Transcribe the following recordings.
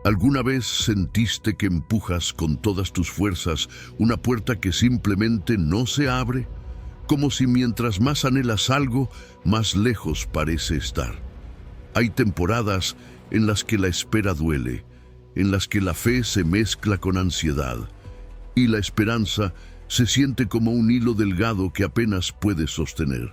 ¿Alguna vez sentiste que empujas con todas tus fuerzas una puerta que simplemente no se abre? Como si mientras más anhelas algo, más lejos parece estar. Hay temporadas en las que la espera duele, en las que la fe se mezcla con ansiedad, y la esperanza se siente como un hilo delgado que apenas puedes sostener.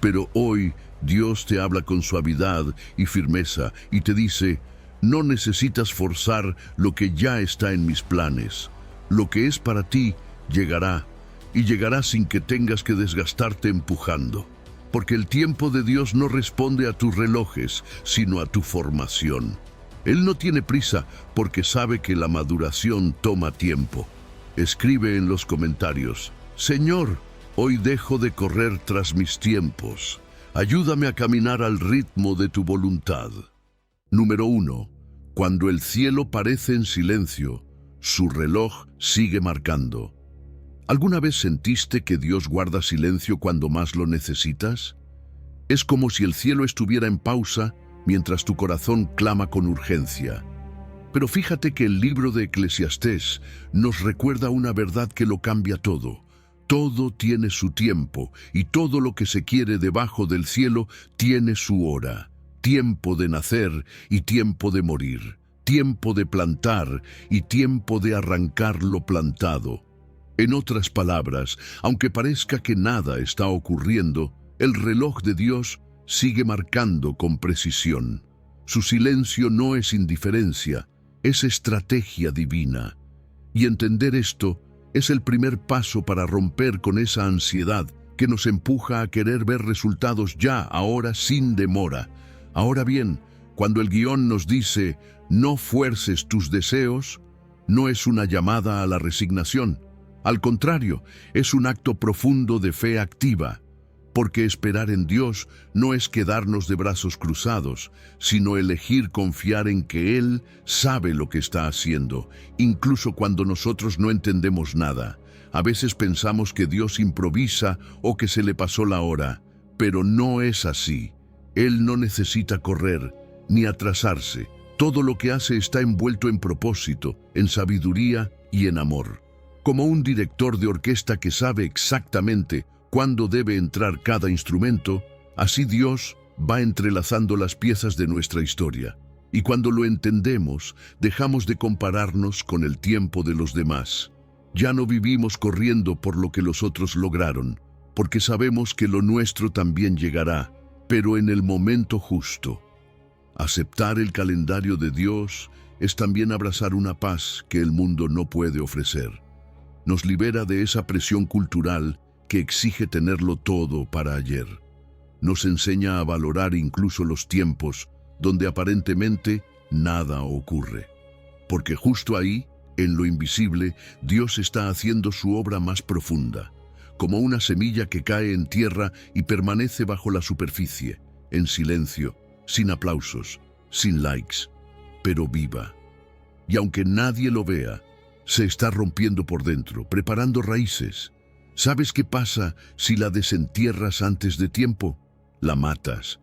Pero hoy Dios te habla con suavidad y firmeza y te dice: no necesitas forzar lo que ya está en mis planes. Lo que es para ti llegará, y llegará sin que tengas que desgastarte empujando. Porque el tiempo de Dios no responde a tus relojes, sino a tu formación. Él no tiene prisa porque sabe que la maduración toma tiempo. Escribe en los comentarios: Señor, hoy dejo de correr tras mis tiempos. Ayúdame a caminar al ritmo de tu voluntad. Número 1. Cuando el cielo parece en silencio, su reloj sigue marcando. ¿Alguna vez sentiste que Dios guarda silencio cuando más lo necesitas? Es como si el cielo estuviera en pausa mientras tu corazón clama con urgencia. Pero fíjate que el libro de Eclesiastés nos recuerda una verdad que lo cambia todo. Todo tiene su tiempo, y todo lo que se quiere debajo del cielo tiene su hora. Tiempo de nacer y tiempo de morir. Tiempo de plantar y tiempo de arrancar lo plantado. En otras palabras, aunque parezca que nada está ocurriendo, el reloj de Dios sigue marcando con precisión. Su silencio no es indiferencia, es estrategia divina. Y entender esto es el primer paso para romper con esa ansiedad que nos empuja a querer ver resultados ya, ahora, sin demora. Ahora bien, cuando el guión nos dice no fuerces tus deseos, no es una llamada a la resignación. Al contrario, es un acto profundo de fe activa, porque esperar en Dios no es quedarnos de brazos cruzados, sino elegir confiar en que Él sabe lo que está haciendo, incluso cuando nosotros no entendemos nada. A veces pensamos que Dios improvisa o que se le pasó la hora, pero no es así. Él no necesita correr ni atrasarse. Todo lo que hace está envuelto en propósito, en sabiduría y en amor. Como un director de orquesta que sabe exactamente cuándo debe entrar cada instrumento, así Dios va entrelazando las piezas de nuestra historia. Y cuando lo entendemos, dejamos de compararnos con el tiempo de los demás. Ya no vivimos corriendo por lo que los otros lograron, porque sabemos que lo nuestro también llegará, pero en el momento justo. Aceptar el calendario de Dios es también abrazar una paz que el mundo no puede ofrecer. Nos libera de esa presión cultural que exige tenerlo todo para ayer. Nos enseña a valorar incluso los tiempos donde aparentemente nada ocurre. Porque justo ahí, en lo invisible, Dios está haciendo su obra más profunda, como una semilla que cae en tierra y permanece bajo la superficie, en silencio, sin aplausos, sin likes, pero viva. Y aunque nadie lo vea, se está rompiendo por dentro, preparando raíces. ¿Sabes qué pasa si la desentierras antes de tiempo? La matas.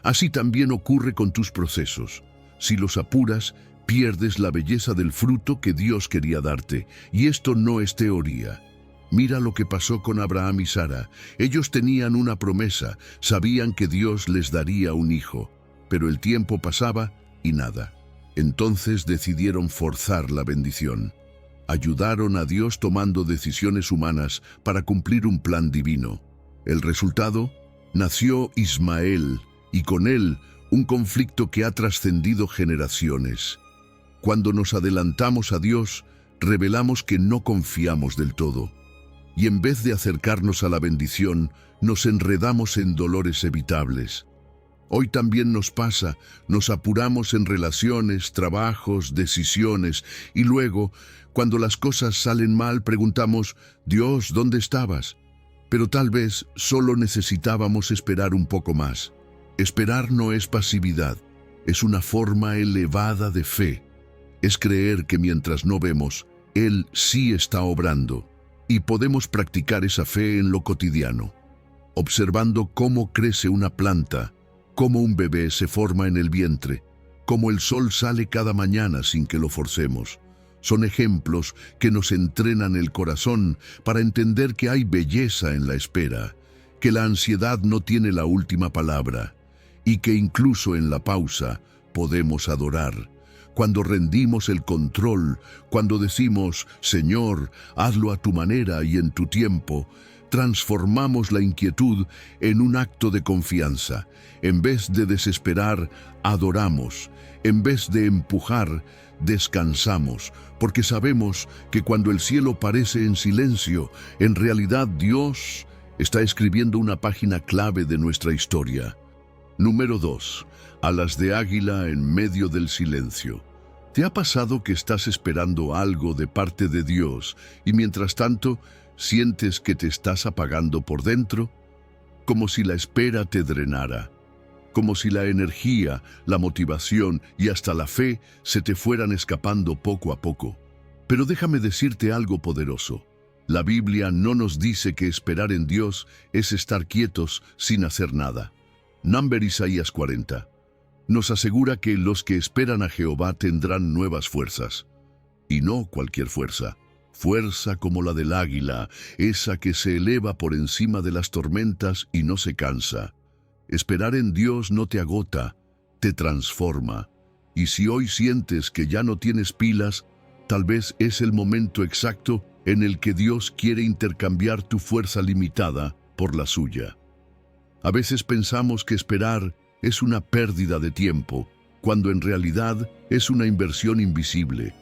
Así también ocurre con tus procesos. Si los apuras, pierdes la belleza del fruto que Dios quería darte. Y esto no es teoría. Mira lo que pasó con Abraham y Sara. Ellos tenían una promesa, sabían que Dios les daría un hijo. Pero el tiempo pasaba y nada. Entonces decidieron forzar la bendición. Ayudaron a Dios tomando decisiones humanas para cumplir un plan divino. El resultado: nació Ismael, y con él un conflicto que ha trascendido generaciones. Cuando nos adelantamos a Dios, revelamos que no confiamos del todo. Y en vez de acercarnos a la bendición, nos enredamos en dolores evitables. Hoy también nos pasa, nos apuramos en relaciones, trabajos, decisiones, y luego, cuando las cosas salen mal, preguntamos: Dios, ¿dónde estabas? Pero tal vez solo necesitábamos esperar un poco más. Esperar no es pasividad, es una forma elevada de fe. Es creer que mientras no vemos, Él sí está obrando, y podemos practicar esa fe en lo cotidiano, observando cómo crece una planta, cómo un bebé se forma en el vientre, como el sol sale cada mañana sin que lo forcemos. Son ejemplos que nos entrenan el corazón para entender que hay belleza en la espera, que la ansiedad no tiene la última palabra y que incluso en la pausa podemos adorar. Cuando rendimos el control, cuando decimos, Señor, hazlo a tu manera y en tu tiempo, transformamos la inquietud en un acto de confianza. En vez de desesperar, adoramos. En vez de empujar, descansamos, porque sabemos que cuando el cielo parece en silencio, en realidad Dios está escribiendo una página clave de nuestra historia. Número 2. Alas de águila en medio del silencio. ¿Te ha pasado que estás esperando algo de parte de Dios y mientras tanto sientes que te estás apagando por dentro? Como si la espera te drenara. Como si la energía, la motivación y hasta la fe se te fueran escapando poco a poco. Pero déjame decirte algo poderoso. La Biblia no nos dice que esperar en Dios es estar quietos sin hacer nada. Isaías 40. Nos asegura que los que esperan a Jehová tendrán nuevas fuerzas. Y no cualquier fuerza. Fuerza como la del águila, esa que se eleva por encima de las tormentas y no se cansa. Esperar en Dios no te agota, te transforma. Y si hoy sientes que ya no tienes pilas, tal vez es el momento exacto en el que Dios quiere intercambiar tu fuerza limitada por la suya. A veces pensamos que esperar es una pérdida de tiempo, cuando en realidad es una inversión invisible.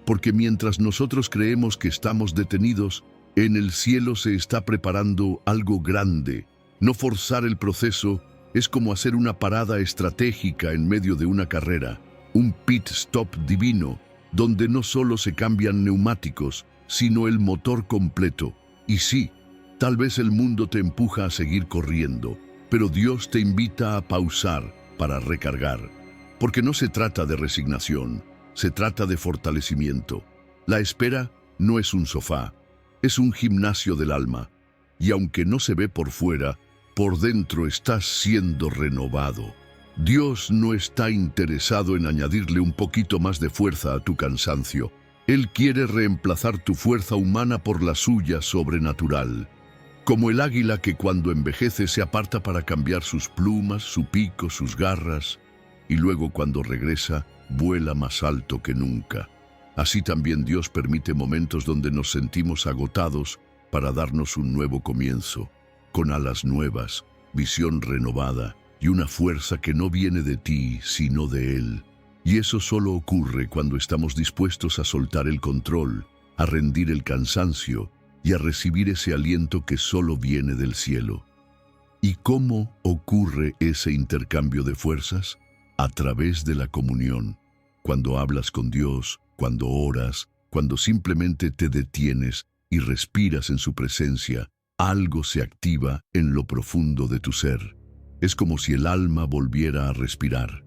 Porque mientras nosotros creemos que estamos detenidos, en el cielo se está preparando algo grande. No forzar el proceso es como hacer una parada estratégica en medio de una carrera, un pit stop divino, donde no solo se cambian neumáticos, sino el motor completo. Y sí, tal vez el mundo te empuja a seguir corriendo, pero Dios te invita a pausar para recargar. Porque no se trata de resignación, se trata de fortalecimiento. La espera no es un sofá, es un gimnasio del alma. Y aunque no se ve por fuera, por dentro estás siendo renovado. Dios no está interesado en añadirle un poquito más de fuerza a tu cansancio. Él quiere reemplazar tu fuerza humana por la suya sobrenatural. Como el águila que cuando envejece se aparta para cambiar sus plumas, su pico, sus garras, y luego cuando regresa, vuela más alto que nunca. Así también Dios permite momentos donde nos sentimos agotados para darnos un nuevo comienzo, con alas nuevas, visión renovada y una fuerza que no viene de ti, sino de Él. Y eso solo ocurre cuando estamos dispuestos a soltar el control, a rendir el cansancio y a recibir ese aliento que solo viene del cielo. ¿Y cómo ocurre ese intercambio de fuerzas? A través de la comunión. Cuando hablas con Dios, cuando oras, cuando simplemente te detienes y respiras en su presencia, algo se activa en lo profundo de tu ser. Es como si el alma volviera a respirar.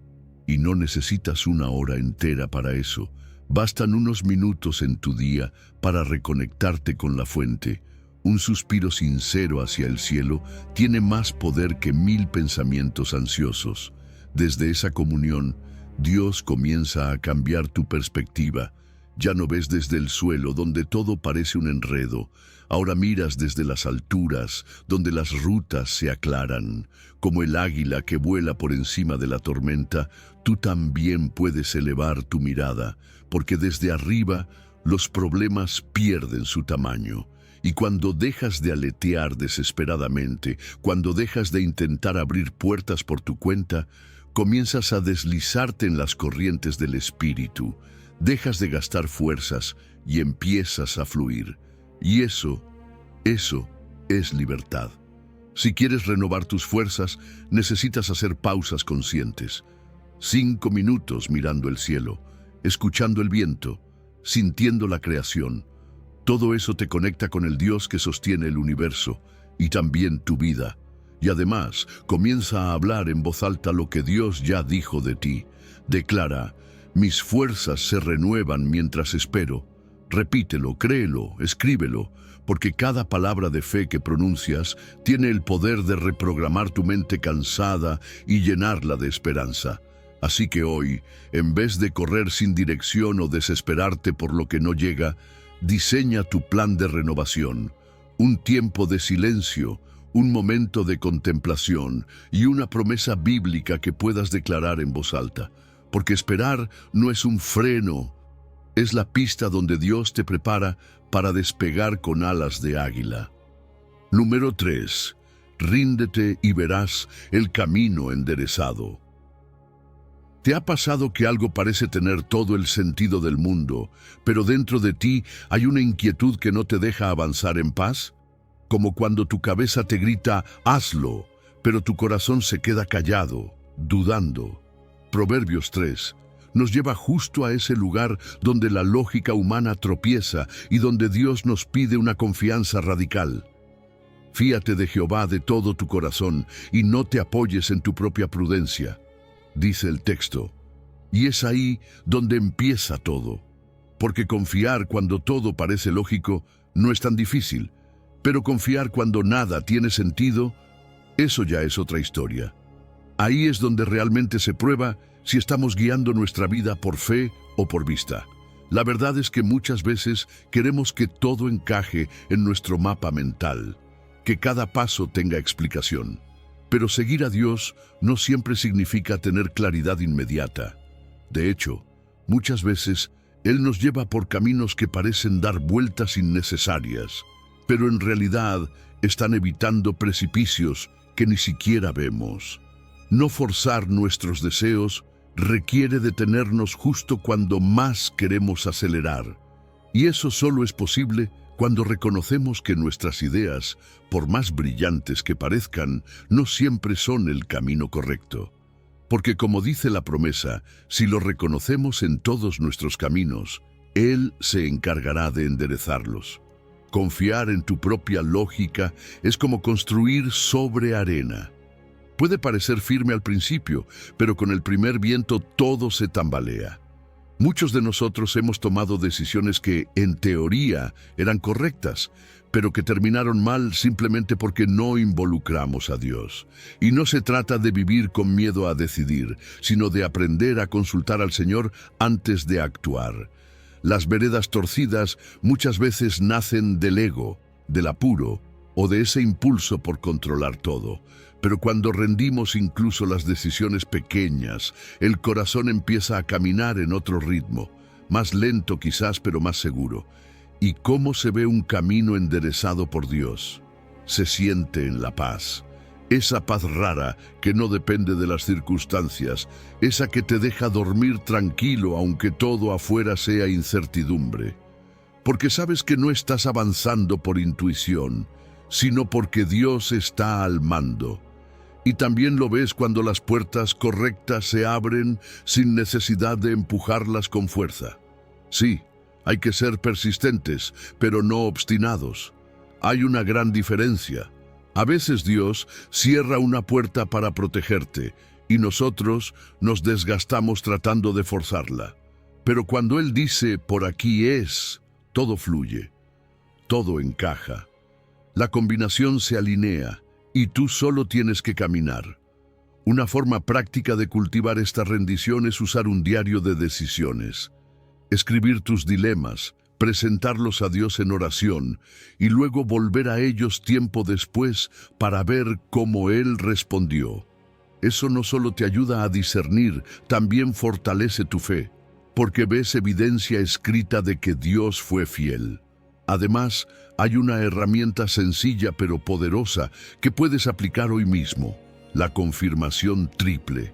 Y no necesitas una hora entera para eso. Bastan unos minutos en tu día para reconectarte con la fuente. Un suspiro sincero hacia el cielo tiene más poder que 1000 pensamientos ansiosos. Desde esa comunión, Dios comienza a cambiar tu perspectiva. Ya no ves desde el suelo, donde todo parece un enredo. Ahora miras desde las alturas, donde las rutas se aclaran. Como el águila que vuela por encima de la tormenta, tú también puedes elevar tu mirada, porque desde arriba los problemas pierden su tamaño. Y cuando dejas de aletear desesperadamente, cuando dejas de intentar abrir puertas por tu cuenta, comienzas a deslizarte en las corrientes del espíritu. Dejas de gastar fuerzas y empiezas a fluir. Y eso es libertad. Si quieres renovar tus fuerzas, necesitas hacer pausas conscientes. 5 minutos mirando el cielo, escuchando el viento, sintiendo la creación. Todo eso te conecta con el Dios que sostiene el universo y también tu vida. Y además, comienza a hablar en voz alta lo que Dios ya dijo de ti. Declara: mis fuerzas se renuevan mientras espero. Repítelo, créelo, escríbelo, porque cada palabra de fe que pronuncias tiene el poder de reprogramar tu mente cansada y llenarla de esperanza. Así que hoy, en vez de correr sin dirección o desesperarte por lo que no llega, diseña tu plan de renovación, un tiempo de silencio, un momento de contemplación y una promesa bíblica que puedas declarar en voz alta. Porque esperar no es un freno, es la pista donde Dios te prepara para despegar con alas de águila. Número 3. Ríndete y verás el camino enderezado. ¿Te ha pasado que algo parece tener todo el sentido del mundo, pero dentro de ti hay una inquietud que no te deja avanzar en paz? Como cuando tu cabeza te grita, hazlo, pero tu corazón se queda callado, dudando. Proverbios 3 nos lleva justo a ese lugar donde la lógica humana tropieza y donde Dios nos pide una confianza radical. Fíate de Jehová de todo tu corazón y no te apoyes en tu propia prudencia, dice el texto. Y es ahí donde empieza todo. Porque confiar cuando todo parece lógico no es tan difícil, pero confiar cuando nada tiene sentido, eso ya es otra historia. Ahí es donde realmente se prueba si estamos guiando nuestra vida por fe o por vista. La verdad es que muchas veces queremos que todo encaje en nuestro mapa mental, que cada paso tenga explicación. Pero seguir a Dios no siempre significa tener claridad inmediata. De hecho, muchas veces Él nos lleva por caminos que parecen dar vueltas innecesarias, pero en realidad están evitando precipicios que ni siquiera vemos. No forzar nuestros deseos requiere detenernos justo cuando más queremos acelerar. Y eso solo es posible cuando reconocemos que nuestras ideas, por más brillantes que parezcan, no siempre son el camino correcto. Porque como dice la promesa, si lo reconocemos en todos nuestros caminos, Él se encargará de enderezarlos. Confiar en tu propia lógica es como construir sobre arena. Puede parecer firme al principio, pero con el primer viento todo se tambalea. Muchos de nosotros hemos tomado decisiones que, en teoría, eran correctas, pero que terminaron mal simplemente porque no involucramos a Dios. Y no se trata de vivir con miedo a decidir, sino de aprender a consultar al Señor antes de actuar. Las veredas torcidas muchas veces nacen del ego, del apuro o de ese impulso por controlar todo. Pero cuando rendimos incluso las decisiones pequeñas, el corazón empieza a caminar en otro ritmo, más lento quizás, pero más seguro. ¿Y cómo se ve un camino enderezado por Dios? Se siente en la paz. Esa paz rara que no depende de las circunstancias, esa que te deja dormir tranquilo aunque todo afuera sea incertidumbre. Porque sabes que no estás avanzando por intuición, sino porque Dios está al mando. Y también lo ves cuando las puertas correctas se abren sin necesidad de empujarlas con fuerza. Sí, hay que ser persistentes, pero no obstinados. Hay una gran diferencia. A veces Dios cierra una puerta para protegerte y nosotros nos desgastamos tratando de forzarla. Pero cuando Él dice, por aquí es, todo fluye, todo encaja. La combinación se alinea y tú solo tienes que caminar. Una forma práctica de cultivar esta rendición es usar un diario de decisiones. Escribir tus dilemas, presentarlos a Dios en oración y luego volver a ellos tiempo después para ver cómo Él respondió. Eso no solo te ayuda a discernir, también fortalece tu fe, porque ves evidencia escrita de que Dios fue fiel. Además, hay una herramienta sencilla pero poderosa que puedes aplicar hoy mismo, la confirmación triple.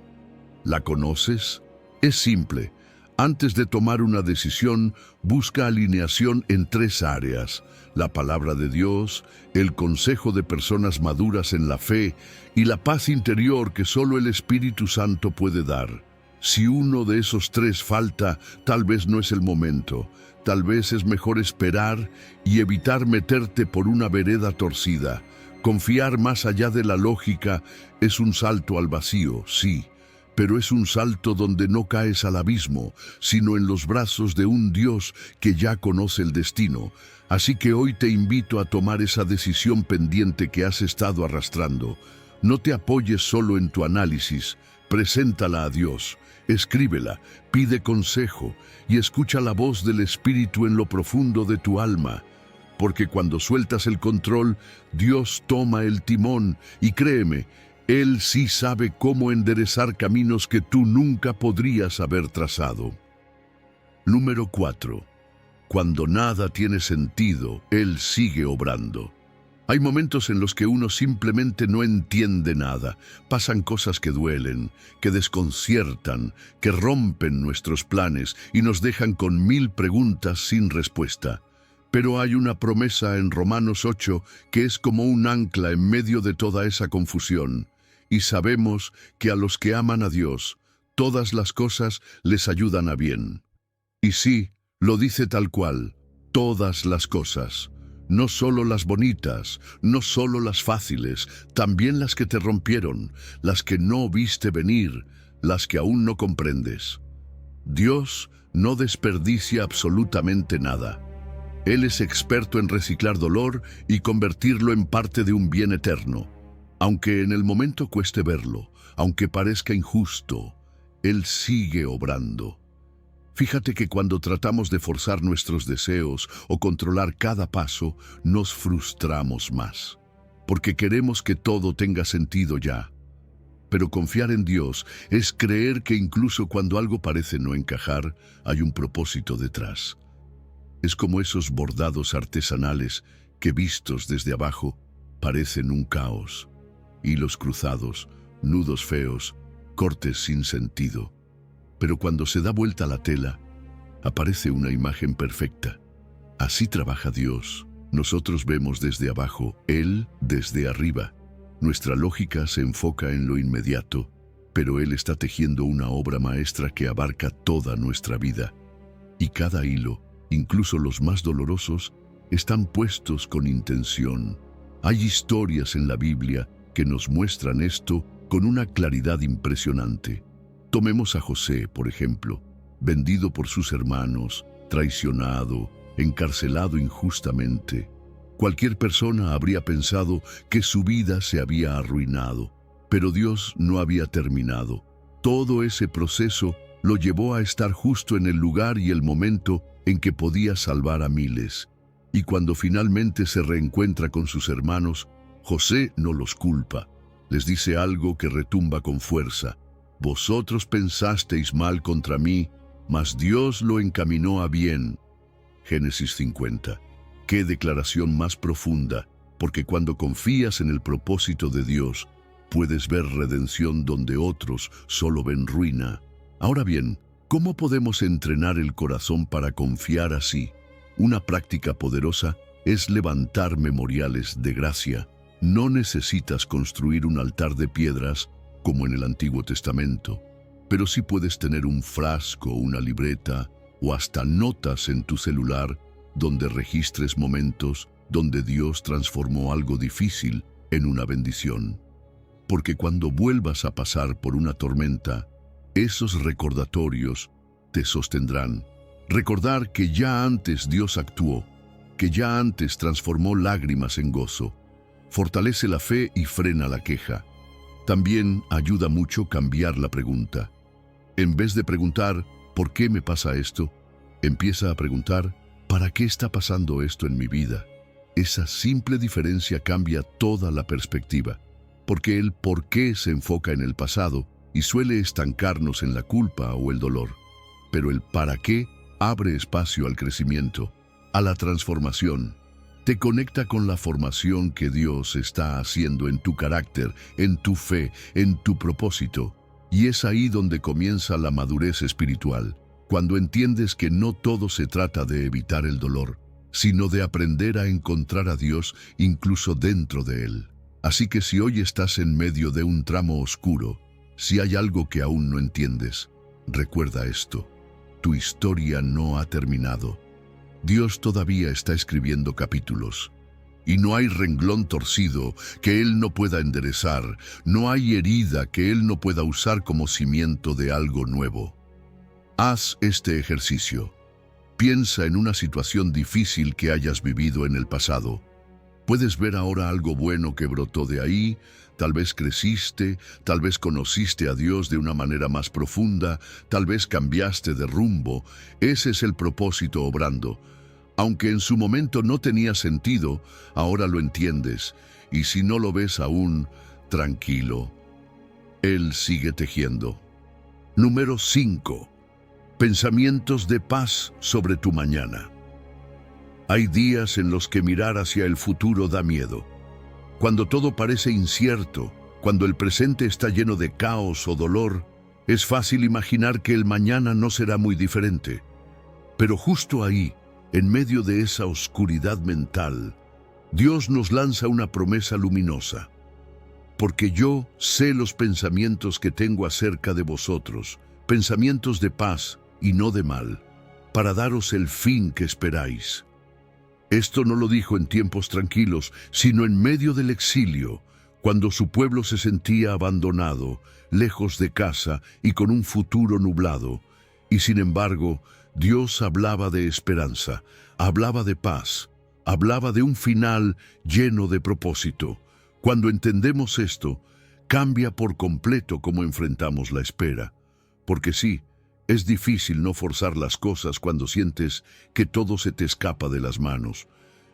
¿La conoces? Es simple. Antes de tomar una decisión, busca alineación en 3 áreas: la palabra de Dios, el consejo de personas maduras en la fe y la paz interior que solo el Espíritu Santo puede dar. Si uno de esos 3 falta, tal vez no es el momento. Tal vez es mejor esperar y evitar meterte por una vereda torcida. Confiar más allá de la lógica es un salto al vacío, sí, pero es un salto donde no caes al abismo, sino en los brazos de un Dios que ya conoce el destino. Así que hoy te invito a tomar esa decisión pendiente que has estado arrastrando. No te apoyes solo en tu análisis, preséntala a Dios Escríbela, pide consejo y escucha la voz del Espíritu en lo profundo de tu alma, porque cuando sueltas el control, Dios toma el timón y créeme, Él sí sabe cómo enderezar caminos que tú nunca podrías haber trazado. Número 4. Cuando nada tiene sentido, Él sigue obrando. Hay momentos en los que uno simplemente no entiende nada. Pasan cosas que duelen, que desconciertan, que rompen nuestros planes y nos dejan con 1000 preguntas sin respuesta. Pero hay una promesa en Romanos 8 que es como un ancla en medio de toda esa confusión. Y sabemos que a los que aman a Dios, todas las cosas les ayudan a bien. Y sí, lo dice tal cual, todas las cosas. No solo las bonitas, no solo las fáciles, también las que te rompieron, las que no viste venir, las que aún no comprendes. Dios no desperdicia absolutamente nada. Él es experto en reciclar dolor y convertirlo en parte de un bien eterno. Aunque en el momento cueste verlo, aunque parezca injusto, Él sigue obrando. Fíjate que cuando tratamos de forzar nuestros deseos o controlar cada paso, nos frustramos más, porque queremos que todo tenga sentido ya. Pero confiar en Dios es creer que incluso cuando algo parece no encajar, hay un propósito detrás. Es como esos bordados artesanales que vistos desde abajo parecen un caos. Hilos cruzados, nudos feos, cortes sin sentido. Pero cuando se da vuelta la tela, aparece una imagen perfecta. Así trabaja Dios. Nosotros vemos desde abajo, Él desde arriba. Nuestra lógica se enfoca en lo inmediato, pero Él está tejiendo una obra maestra que abarca toda nuestra vida. Y cada hilo, incluso los más dolorosos, están puestos con intención. Hay historias en la Biblia que nos muestran esto con una claridad impresionante. Tomemos a José, por ejemplo, vendido por sus hermanos, traicionado, encarcelado injustamente. Cualquier persona habría pensado que su vida se había arruinado, pero Dios no había terminado. Todo ese proceso lo llevó a estar justo en el lugar y el momento en que podía salvar a miles. Y cuando finalmente se reencuentra con sus hermanos, José no los culpa. Les dice algo que retumba con fuerza. Vosotros pensasteis mal contra mí, mas Dios lo encaminó a bien. Génesis 50. Qué declaración más profunda, porque cuando confías en el propósito de Dios, puedes ver redención donde otros solo ven ruina. Ahora bien, ¿cómo podemos entrenar el corazón para confiar así? Una práctica poderosa es levantar memoriales de gracia. No necesitas construir un altar de piedras como en el Antiguo Testamento, pero sí puedes tener un frasco, una libreta o hasta notas en tu celular donde registres momentos donde Dios transformó algo difícil en una bendición. Porque cuando vuelvas a pasar por una tormenta, esos recordatorios te sostendrán. Recordar que ya antes Dios actuó, que ya antes transformó lágrimas en gozo, fortalece la fe y frena la queja. También ayuda mucho cambiar la pregunta. En vez de preguntar, ¿por qué me pasa esto?, empieza a preguntar, ¿para qué está pasando esto en mi vida? Esa simple diferencia cambia toda la perspectiva, porque el por qué se enfoca en el pasado y suele estancarnos en la culpa o el dolor. Pero el para qué abre espacio al crecimiento, a la transformación. Te conecta con la formación que Dios está haciendo en tu carácter, en tu fe, en tu propósito. Y es ahí donde comienza la madurez espiritual, cuando entiendes que no todo se trata de evitar el dolor, sino de aprender a encontrar a Dios incluso dentro de él. Así que si hoy estás en medio de un tramo oscuro, si hay algo que aún no entiendes, recuerda esto: tu historia no ha terminado. Dios todavía está escribiendo capítulos. Y no hay renglón torcido que Él no pueda enderezar, no hay herida que Él no pueda usar como cimiento de algo nuevo. Haz este ejercicio. Piensa en una situación difícil que hayas vivido en el pasado. Puedes ver ahora algo bueno que brotó de ahí, tal vez creciste, tal vez conociste a Dios de una manera más profunda, tal vez cambiaste de rumbo. Ese es el propósito obrando. Aunque en su momento no tenía sentido, ahora lo entiendes. Y si no lo ves aún, tranquilo. Él sigue tejiendo. Número 5. Pensamientos de paz sobre tu mañana. Hay días en los que mirar hacia el futuro da miedo. Cuando todo parece incierto, cuando el presente está lleno de caos o dolor, es fácil imaginar que el mañana no será muy diferente. Pero justo ahí, en medio de esa oscuridad mental, Dios nos lanza una promesa luminosa. Porque yo sé los pensamientos que tengo acerca de vosotros, pensamientos de paz y no de mal, para daros el fin que esperáis. Esto no lo dijo en tiempos tranquilos, sino en medio del exilio, cuando su pueblo se sentía abandonado, lejos de casa y con un futuro nublado. Y sin embargo, Dios hablaba de esperanza, hablaba de paz, hablaba de un final lleno de propósito. Cuando entendemos esto, cambia por completo cómo enfrentamos la espera. Porque sí, es difícil no forzar las cosas cuando sientes que todo se te escapa de las manos.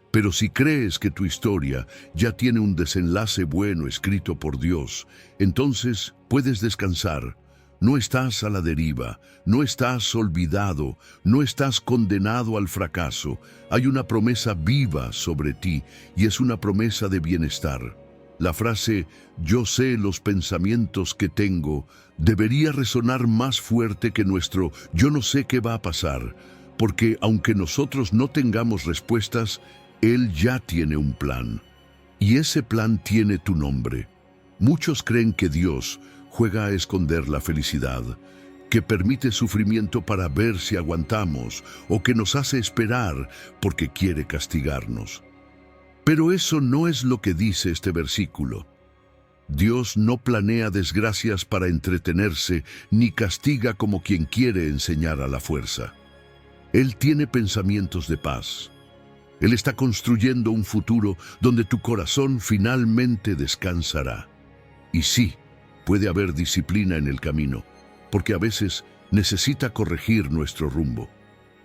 Pero si crees que tu historia ya tiene un desenlace bueno escrito por Dios, entonces puedes descansar. No estás a la deriva, no estás olvidado, no estás condenado al fracaso. Hay una promesa viva sobre ti y es una promesa de bienestar. La frase «yo sé los pensamientos que tengo» debería resonar más fuerte que nuestro «yo no sé qué va a pasar», porque aunque nosotros no tengamos respuestas, Él ya tiene un plan. Y ese plan tiene tu nombre. Muchos creen que Dios juega a esconder la felicidad, que permite sufrimiento para ver si aguantamos, o que nos hace esperar porque quiere castigarnos. Pero eso no es lo que dice este versículo. Dios no planea desgracias para entretenerse, ni castiga como quien quiere enseñar a la fuerza. Él tiene pensamientos de paz. Él está construyendo un futuro donde tu corazón finalmente descansará. Y sí, puede haber disciplina en el camino, porque a veces necesita corregir nuestro rumbo.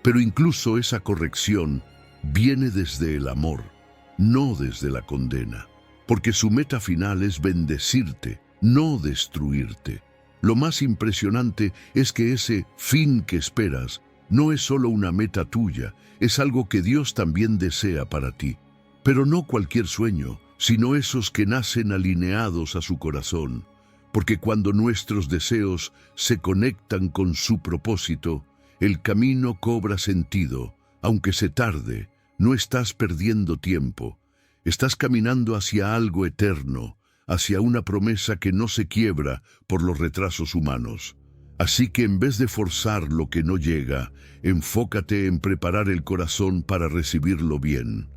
Pero incluso esa corrección viene desde el amor, no desde la condena, porque su meta final es bendecirte, no destruirte. Lo más impresionante es que ese fin que esperas no es solo una meta tuya, es algo que Dios también desea para ti. Pero no cualquier sueño, sino esos que nacen alineados a su corazón, porque cuando nuestros deseos se conectan con su propósito, el camino cobra sentido, aunque se tarde. No estás perdiendo tiempo, estás caminando hacia algo eterno, hacia una promesa que no se quiebra por los retrasos humanos. Así que en vez de forzar lo que no llega, enfócate en preparar el corazón para recibirlo bien.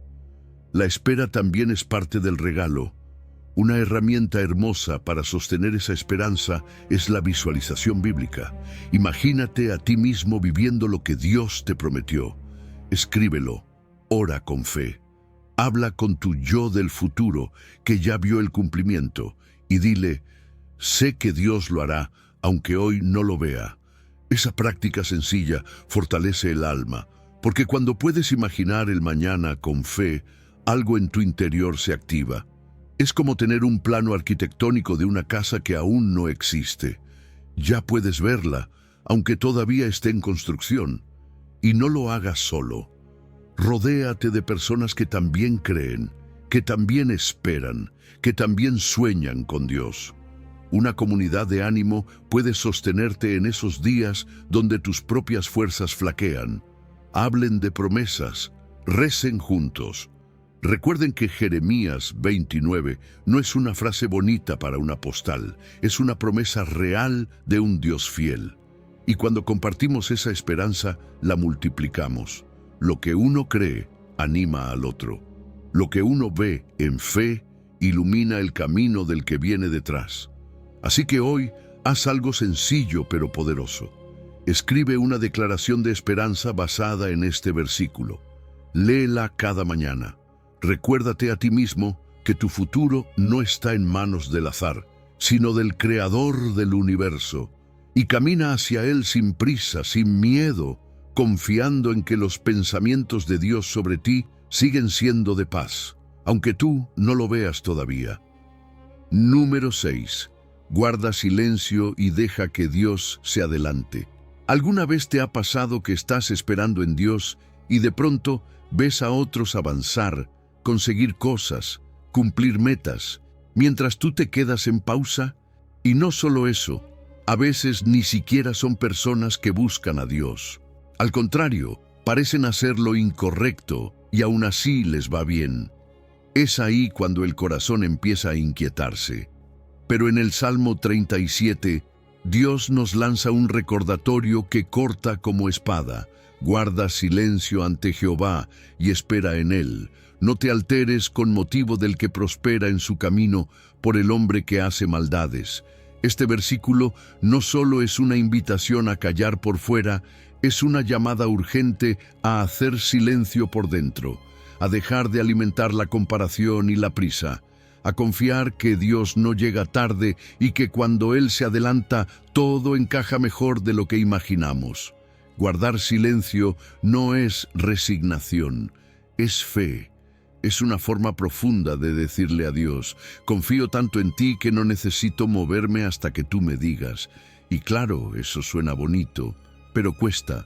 La espera también es parte del regalo. Una herramienta hermosa para sostener esa esperanza es la visualización bíblica. Imagínate a ti mismo viviendo lo que Dios te prometió. Escríbelo. Ora con fe. Habla con tu yo del futuro que ya vio el cumplimiento y dile, sé que Dios lo hará, aunque hoy no lo vea. Esa práctica sencilla fortalece el alma, porque cuando puedes imaginar el mañana con fe, algo en tu interior se activa. Es como tener un plano arquitectónico de una casa que aún no existe. Ya puedes verla, aunque todavía esté en construcción. Y no lo hagas solo. Rodéate de personas que también creen, que también esperan, que también sueñan con Dios. Una comunidad de ánimo puede sostenerte en esos días donde tus propias fuerzas flaquean. Hablen de promesas, recen juntos. Recuerden que Jeremías 29 no es una frase bonita para una postal, es una promesa real de un Dios fiel. Y cuando compartimos esa esperanza, la multiplicamos. Lo que uno cree anima al otro. Lo que uno ve en fe ilumina el camino del que viene detrás. Así que hoy, haz algo sencillo pero poderoso. Escribe una declaración de esperanza basada en este versículo. Léela cada mañana. Recuérdate a ti mismo que tu futuro no está en manos del azar, sino del Creador del universo, y camina hacia Él sin prisa, sin miedo, confiando en que los pensamientos de Dios sobre ti siguen siendo de paz, aunque tú no lo veas todavía. Número 6. Guarda silencio y deja que Dios se adelante. ¿Alguna vez te ha pasado que estás esperando en Dios y de pronto ves a otros avanzar, conseguir cosas, cumplir metas, mientras tú te quedas en pausa? Y no solo eso, a veces ni siquiera son personas que buscan a Dios. Al contrario, parecen hacer lo incorrecto y aún así les va bien. Es ahí cuando el corazón empieza a inquietarse. Pero en el Salmo 37, Dios nos lanza un recordatorio que corta como espada. Guarda silencio ante Jehová y espera en Él. No te alteres con motivo del que prospera en su camino por el hombre que hace maldades. Este versículo no solo es una invitación a callar por fuera, es una llamada urgente a hacer silencio por dentro, a dejar de alimentar la comparación y la prisa, a confiar que Dios no llega tarde y que cuando Él se adelanta, todo encaja mejor de lo que imaginamos. Guardar silencio no es resignación, es fe. Es una forma profunda de decirle a Dios: confío tanto en ti que no necesito moverme hasta que tú me digas. Y claro, eso suena bonito, pero cuesta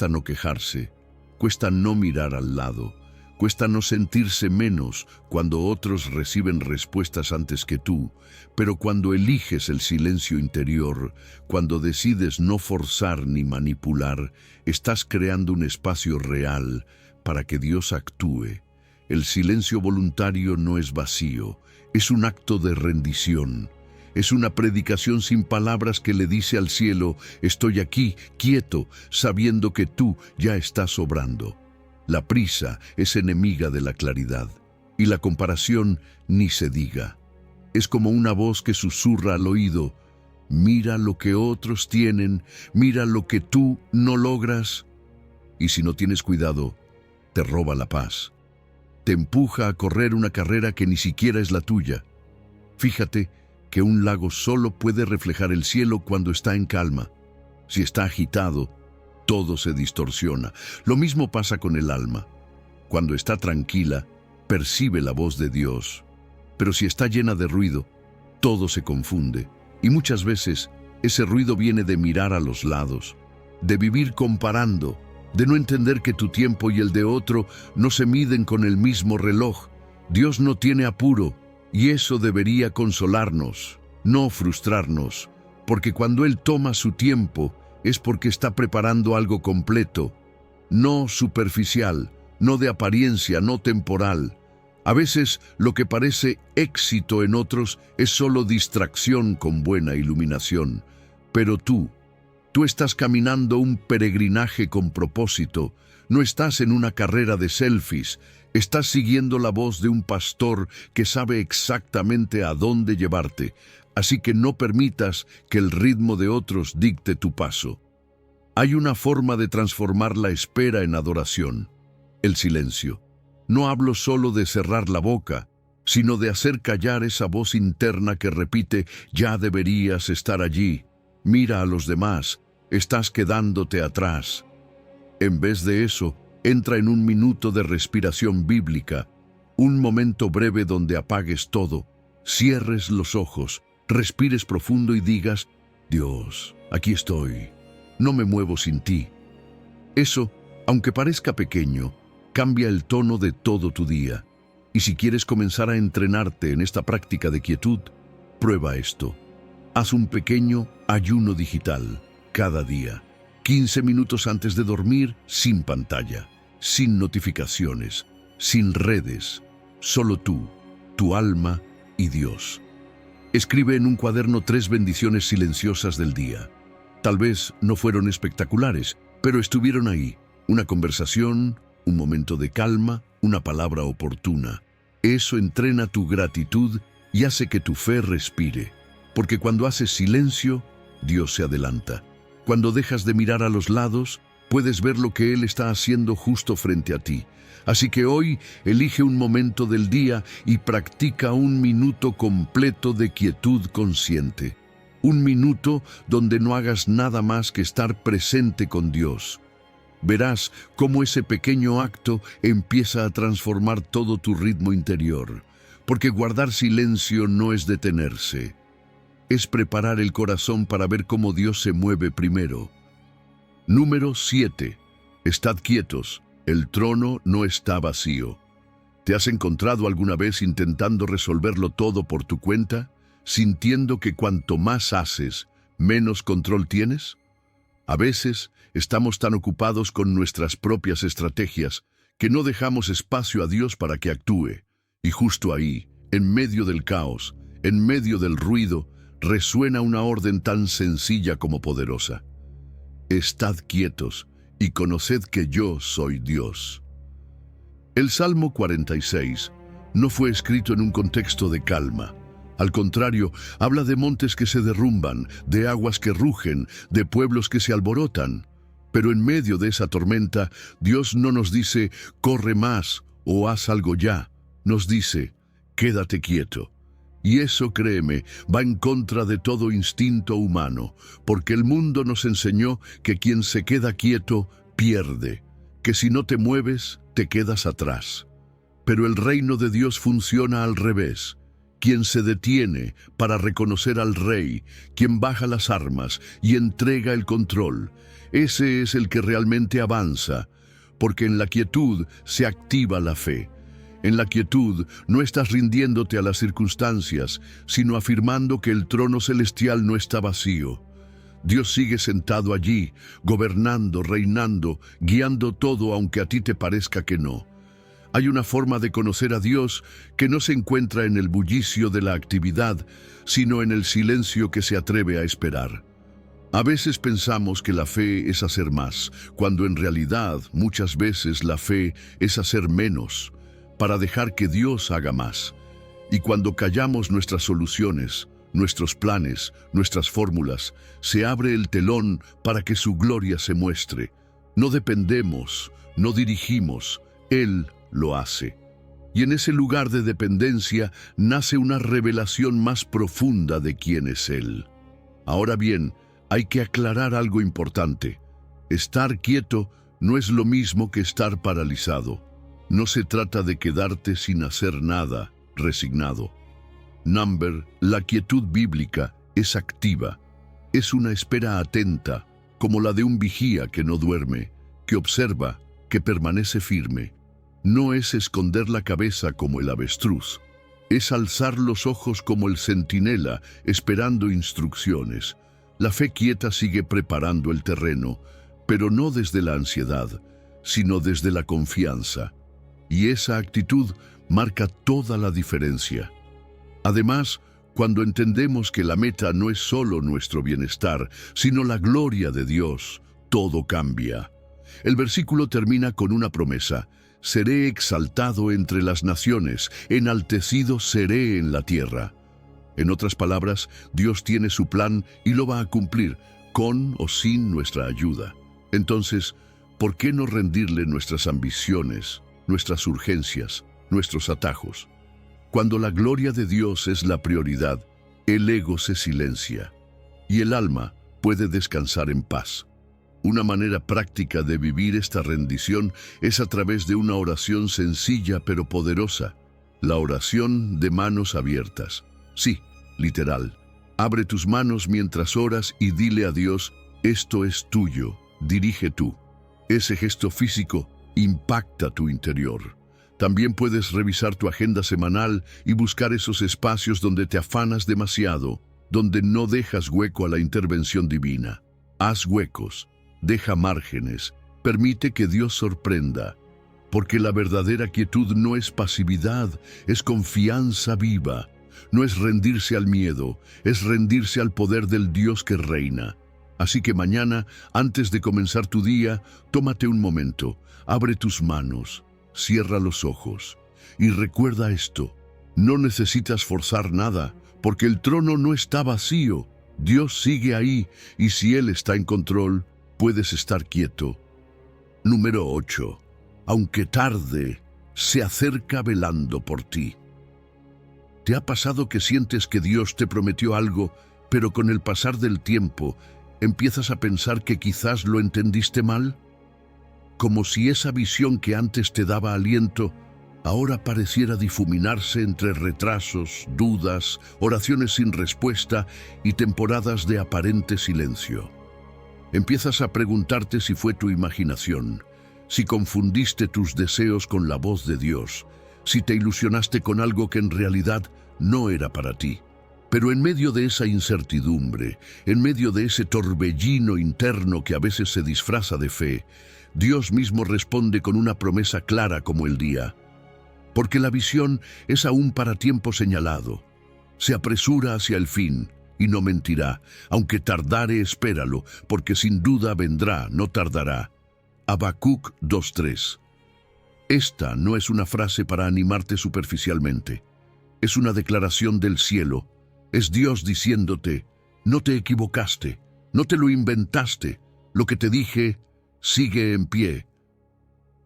no quejarse, cuesta no mirar al lado, cuesta no sentirse menos cuando otros reciben respuestas antes que tú, pero cuando eliges el silencio interior, cuando decides no forzar ni manipular, estás creando un espacio real para que Dios actúe. El silencio voluntario no es vacío, es un acto de rendición. Es una predicación sin palabras que le dice al cielo: estoy aquí, quieto, sabiendo que tú ya estás obrando. La prisa es enemiga de la claridad, y la comparación ni se diga. Es como una voz que susurra al oído: mira lo que otros tienen, mira lo que tú no logras. Y si no tienes cuidado, te roba la paz. Te empuja a correr una carrera que ni siquiera es la tuya. Fíjate que un lago solo puede reflejar el cielo cuando está en calma. Si está agitado, todo se distorsiona. Lo mismo pasa con el alma. Cuando está tranquila, percibe la voz de Dios. Pero si está llena de ruido, todo se confunde. Y muchas veces ese ruido viene de mirar a los lados, de vivir comparando, de no entender que tu tiempo y el de otro no se miden con el mismo reloj. Dios no tiene apuro, y eso debería consolarnos, no frustrarnos, porque cuando Él toma su tiempo es porque está preparando algo completo, no superficial, no de apariencia, no temporal. A veces lo que parece éxito en otros es solo distracción con buena iluminación, pero tú estás caminando un peregrinaje con propósito, no estás en una carrera de selfies, estás siguiendo la voz de un pastor que sabe exactamente a dónde llevarte, así que no permitas que el ritmo de otros dicte tu paso. Hay una forma de transformar la espera en adoración: el silencio. No hablo solo de cerrar la boca, sino de hacer callar esa voz interna que repite: ya deberías estar allí. Mira a los demás, estás quedándote atrás. En vez de eso, entra en un minuto de respiración bíblica, un momento breve donde apagues todo, cierres los ojos, respires profundo y digas: Dios, aquí estoy, no me muevo sin ti. Eso, aunque parezca pequeño, cambia el tono de todo tu día. Y si quieres comenzar a entrenarte en esta práctica de quietud, prueba esto. Haz un pequeño ayuno digital cada día. 15 minutos antes de dormir, sin pantalla, sin notificaciones, sin redes, solo tú, tu alma y Dios. Escribe en un cuaderno 3 bendiciones silenciosas del día. Tal vez no fueron espectaculares, pero estuvieron ahí. Una conversación, un momento de calma, una palabra oportuna. Eso entrena tu gratitud y hace que tu fe respire. Porque cuando haces silencio, Dios se adelanta. Cuando dejas de mirar a los lados, puedes ver lo que Él está haciendo justo frente a ti. Así que hoy elige un momento del día y practica un minuto completo de quietud consciente. Un minuto donde no hagas nada más que estar presente con Dios. Verás cómo ese pequeño acto empieza a transformar todo tu ritmo interior, porque guardar silencio no es detenerse. Es preparar el corazón para ver cómo Dios se mueve primero. Número 7. Estad quietos, el trono no está vacío. ¿Te has encontrado alguna vez intentando resolverlo todo por tu cuenta, sintiendo que cuanto más haces, menos control tienes? A veces estamos tan ocupados con nuestras propias estrategias que no dejamos espacio a Dios para que actúe. Y justo ahí, en medio del caos, en medio del ruido, resuena una orden tan sencilla como poderosa. Estad quietos y conoced que yo soy Dios. El Salmo 46 no fue escrito en un contexto de calma. Al contrario, habla de montes que se derrumban, de aguas que rugen, de pueblos que se alborotan. Pero en medio de esa tormenta, Dios no nos dice, corre más o haz algo ya. Nos dice, quédate quieto. Y eso, créeme, va en contra de todo instinto humano, porque el mundo nos enseñó que quien se queda quieto pierde, que si no te mueves, te quedas atrás. Pero el reino de Dios funciona al revés. Quien se detiene para reconocer al Rey, quien baja las armas y entrega el control, ese es el que realmente avanza, porque en la quietud se activa la fe. En la quietud no estás rindiéndote a las circunstancias, sino afirmando que el trono celestial no está vacío. Dios sigue sentado allí, gobernando, reinando, guiando todo aunque a ti te parezca que no. Hay una forma de conocer a Dios que no se encuentra en el bullicio de la actividad, sino en el silencio que se atreve a esperar. A veces pensamos que la fe es hacer más, cuando en realidad muchas veces la fe es hacer menos, para dejar que Dios haga más. Y cuando callamos nuestras soluciones, nuestros planes, nuestras fórmulas, se abre el telón para que su gloria se muestre. No dependemos, no dirigimos, Él lo hace. Y en ese lugar de dependencia nace una revelación más profunda de quién es Él. Ahora bien, hay que aclarar algo importante. Estar quieto no es lo mismo que estar paralizado. No se trata de quedarte sin hacer nada, resignado. La quietud bíblica es activa. Es una espera atenta, como la de un vigía que no duerme, que observa, que permanece firme. No es esconder la cabeza como el avestruz. Es alzar los ojos como el centinela, esperando instrucciones. La fe quieta sigue preparando el terreno, pero no desde la ansiedad, sino desde la confianza. Y esa actitud marca toda la diferencia. Además, cuando entendemos que la meta no es solo nuestro bienestar, sino la gloria de Dios, todo cambia. El versículo termina con una promesa: seré exaltado entre las naciones, enaltecido seré en la tierra. En otras palabras, Dios tiene su plan y lo va a cumplir, con o sin nuestra ayuda. Entonces, ¿por qué no rendirle nuestras ambiciones, nuestras urgencias, nuestros atajos? Cuando la gloria de Dios es la prioridad, el ego se silencia y el alma puede descansar en paz. Una manera práctica de vivir esta rendición es a través de una oración sencilla pero poderosa, la oración de manos abiertas. Sí, literal. Abre tus manos mientras oras y dile a Dios, esto es tuyo, dirige tú. Ese gesto físico impacta tu interior. También puedes revisar tu agenda semanal y buscar esos espacios donde te afanas demasiado, donde no dejas hueco a la intervención divina. Haz huecos, deja márgenes, permite que Dios sorprenda, porque la verdadera quietud no es pasividad, es confianza viva. No es rendirse al miedo, es rendirse al poder del Dios que reina. Así que mañana, antes de comenzar tu día, tómate un momento, abre tus manos, cierra los ojos y recuerda esto: no necesitas forzar nada, porque el trono no está vacío. Dios sigue ahí y si Él está en control, puedes estar quieto, Número 8. Aunque tarde, se acerca velando por ti. ¿Te ha pasado que sientes que Dios te prometió algo, pero con el pasar del tiempo empiezas a pensar que quizás lo entendiste mal? Como si esa visión que antes te daba aliento, ahora pareciera difuminarse entre retrasos, dudas, oraciones sin respuesta y temporadas de aparente silencio. Empiezas a preguntarte si fue tu imaginación, si confundiste tus deseos con la voz de Dios, si te ilusionaste con algo que en realidad no era para ti. Pero en medio de esa incertidumbre, en medio de ese torbellino interno que a veces se disfraza de fe, Dios mismo responde con una promesa clara como el día. Porque la visión es aún para tiempo señalado. Se apresura hacia el fin y no mentirá. Aunque tardare, espéralo, porque sin duda vendrá, no tardará. Habacuc 2:3. Esta no es una frase para animarte superficialmente. Es una declaración del cielo. Es Dios diciéndote, no te equivocaste, no te lo inventaste. Lo que te dije, sigue en pie.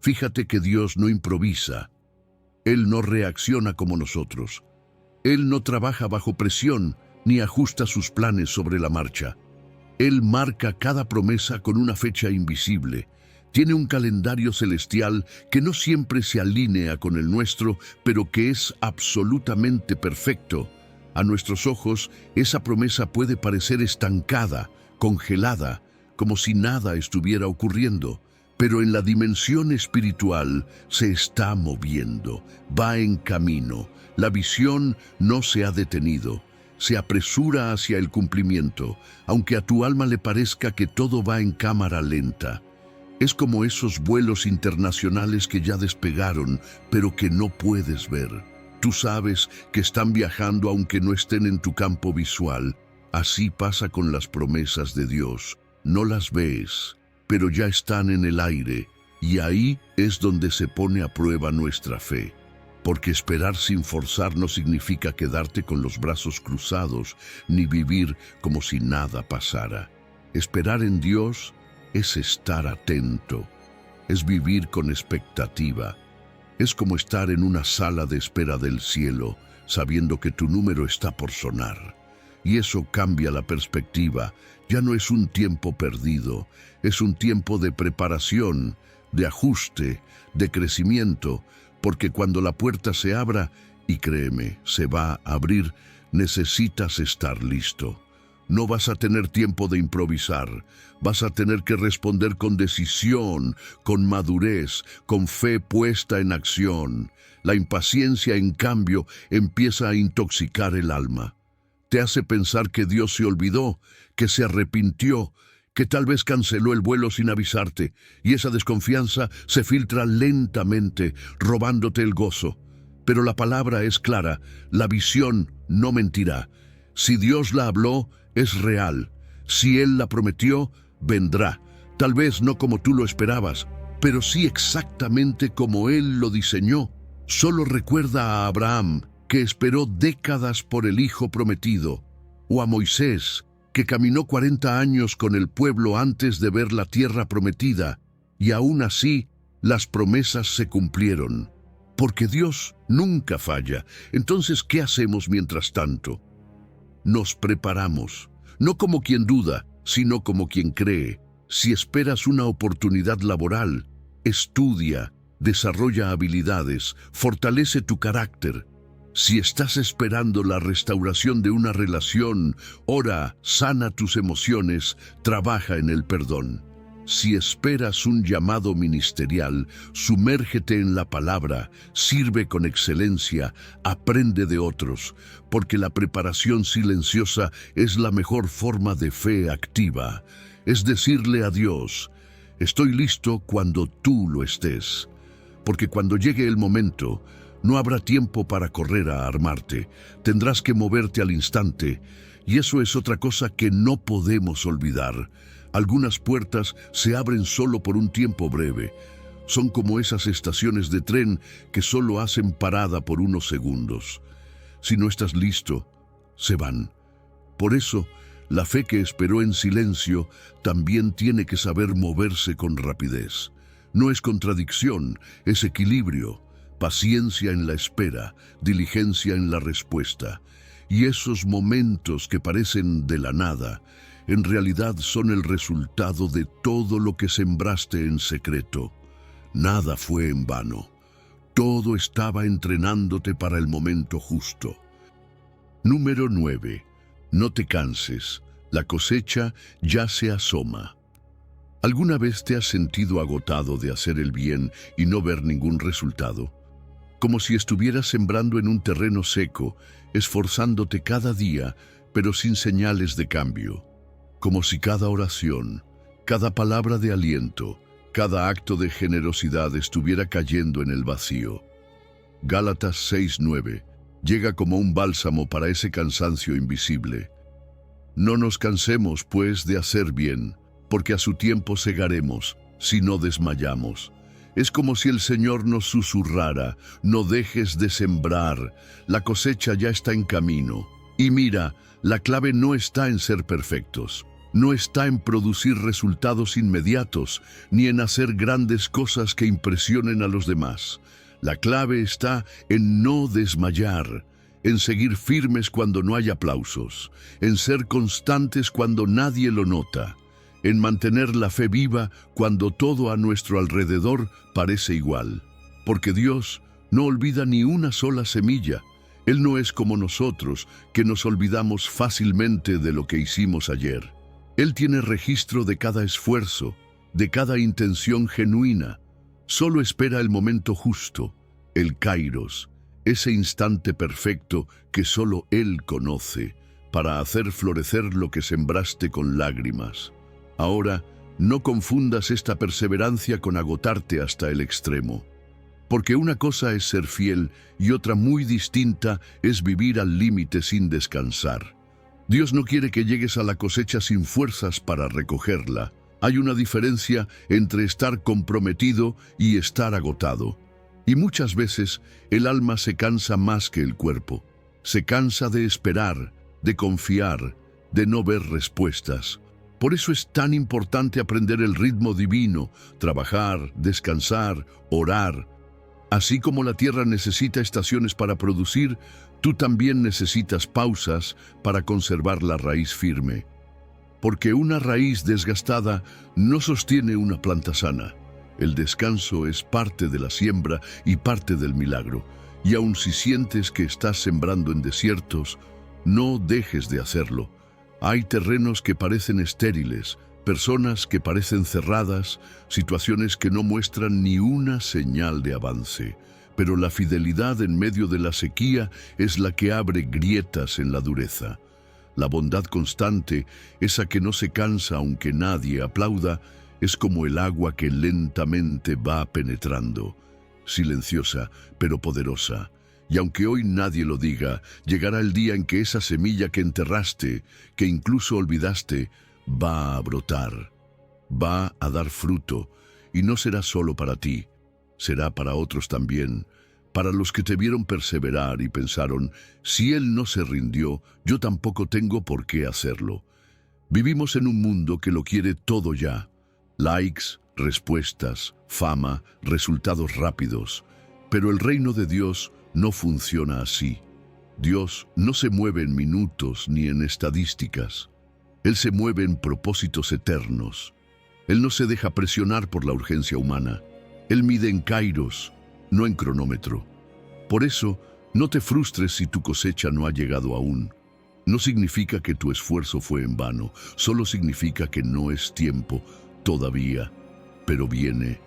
Fíjate que Dios no improvisa. Él no reacciona como nosotros. Él no trabaja bajo presión ni ajusta sus planes sobre la marcha. Él marca cada promesa con una fecha invisible. Tiene un calendario celestial que no siempre se alinea con el nuestro, pero que es absolutamente perfecto. A nuestros ojos, esa promesa puede parecer estancada, congelada, como si nada estuviera ocurriendo. Pero en la dimensión espiritual se está moviendo, va en camino. La visión no se ha detenido, se apresura hacia el cumplimiento, aunque a tu alma le parezca que todo va en cámara lenta. Es como esos vuelos internacionales que ya despegaron, pero que no puedes ver. Tú sabes que están viajando aunque no estén en tu campo visual. Así pasa con las promesas de Dios. No las ves, pero ya están en el aire, y ahí es donde se pone a prueba nuestra fe. Porque esperar sin forzar no significa quedarte con los brazos cruzados, ni vivir como si nada pasara. Esperar en Dios es estar atento, es vivir con expectativa. Es como estar en una sala de espera del cielo, sabiendo que tu número está por sonar. Y eso cambia la perspectiva. Ya no es un tiempo perdido, es un tiempo de preparación, de ajuste, de crecimiento, porque cuando la puerta se abra, y créeme, se va a abrir, necesitas estar listo. No vas a tener tiempo de improvisar, vas a tener que responder con decisión, con madurez, con fe puesta en acción. La impaciencia, en cambio, empieza a intoxicar el alma. Te hace pensar que Dios se olvidó, que se arrepintió, que tal vez canceló el vuelo sin avisarte, y esa desconfianza se filtra lentamente, robándote el gozo. Pero la palabra es clara, la visión no mentirá. Si Dios la habló, es real. Si Él la prometió, vendrá. Tal vez no como tú lo esperabas, pero sí exactamente como Él lo diseñó. Solo recuerda a Abraham, que esperó décadas por el hijo prometido, o a Moisés, que caminó 40 años con el pueblo antes de ver la tierra prometida, y aún así las promesas se cumplieron. Porque Dios nunca falla. Entonces, ¿qué hacemos mientras tanto? Nos preparamos, no como quien duda, sino como quien cree. Si esperas una oportunidad laboral, estudia, desarrolla habilidades, fortalece tu carácter. Si estás esperando la restauración de una relación, ora, sana tus emociones, trabaja en el perdón. Si esperas un llamado ministerial, sumérgete en la palabra, sirve con excelencia, aprende de otros, porque la preparación silenciosa es la mejor forma de fe activa. Es decirle a Dios, estoy listo cuando tú lo estés. Porque cuando llegue el momento, no habrá tiempo para correr a armarte, tendrás que moverte al instante, y eso es otra cosa que no podemos olvidar. Algunas puertas se abren solo por un tiempo breve. Son como esas estaciones de tren que solo hacen parada por unos segundos. Si no estás listo, se van. Por eso, la fe que esperó en silencio también tiene que saber moverse con rapidez. No es contradicción, es equilibrio, paciencia en la espera, diligencia en la respuesta. Y esos momentos que parecen de la nada, en realidad son el resultado de todo lo que sembraste en secreto. Nada fue en vano. Todo estaba entrenándote para el momento justo. Número 9. No te canses. La cosecha ya se asoma. ¿Alguna vez te has sentido agotado de hacer el bien y no ver ningún resultado? Como si estuvieras sembrando en un terreno seco, esforzándote cada día, pero sin señales de cambio. Como si cada oración, cada palabra de aliento, cada acto de generosidad estuviera cayendo en el vacío. Gálatas 6:9 llega como un bálsamo para ese cansancio invisible. No nos cansemos, pues, de hacer bien, porque a su tiempo segaremos, si no desmayamos. Es como si el Señor nos susurrara: no dejes de sembrar, la cosecha ya está en camino. Y mira, la clave no está en ser perfectos, no está en producir resultados inmediatos, ni en hacer grandes cosas que impresionen a los demás. La clave está en no desmayar, en seguir firmes cuando no hay aplausos, en ser constantes cuando nadie lo nota, en mantener la fe viva cuando todo a nuestro alrededor parece igual. Porque Dios no olvida ni una sola semilla. Él no es como nosotros, que nos olvidamos fácilmente de lo que hicimos ayer. Él tiene registro de cada esfuerzo, de cada intención genuina. Solo espera el momento justo, el kairos, ese instante perfecto que solo Él conoce, para hacer florecer lo que sembraste con lágrimas. Ahora, no confundas esta perseverancia con agotarte hasta el extremo. Porque una cosa es ser fiel y otra muy distinta es vivir al límite sin descansar. Dios no quiere que llegues a la cosecha sin fuerzas para recogerla. Hay una diferencia entre estar comprometido y estar agotado. Y muchas veces el alma se cansa más que el cuerpo. Se cansa de esperar, de confiar, de no ver respuestas. Por eso es tan importante aprender el ritmo divino, trabajar, descansar, orar. Así como la tierra necesita estaciones para producir, tú también necesitas pausas para conservar la raíz firme. Porque una raíz desgastada no sostiene una planta sana. El descanso es parte de la siembra y parte del milagro. Y aun si sientes que estás sembrando en desiertos, no dejes de hacerlo. Hay terrenos que parecen estériles, personas que parecen cerradas, situaciones que no muestran ni una señal de avance. Pero la fidelidad en medio de la sequía es la que abre grietas en la dureza. La bondad constante, esa que no se cansa aunque nadie aplauda, es como el agua que lentamente va penetrando, silenciosa pero poderosa. Y aunque hoy nadie lo diga, llegará el día en que esa semilla que enterraste, que incluso olvidaste, va a brotar, va a dar fruto, y no será solo para ti, será para otros también, para los que te vieron perseverar y pensaron: si él no se rindió, yo tampoco tengo por qué hacerlo. Vivimos en un mundo que lo quiere todo ya: likes, respuestas, fama, resultados rápidos. Pero el reino de Dios no funciona así. Dios no se mueve en minutos ni en estadísticas. Él se mueve en propósitos eternos. Él no se deja presionar por la urgencia humana. Él mide en kairos, no en cronómetro. Por eso, no te frustres si tu cosecha no ha llegado aún. No significa que tu esfuerzo fue en vano, solo significa que no es tiempo todavía. Pero viene,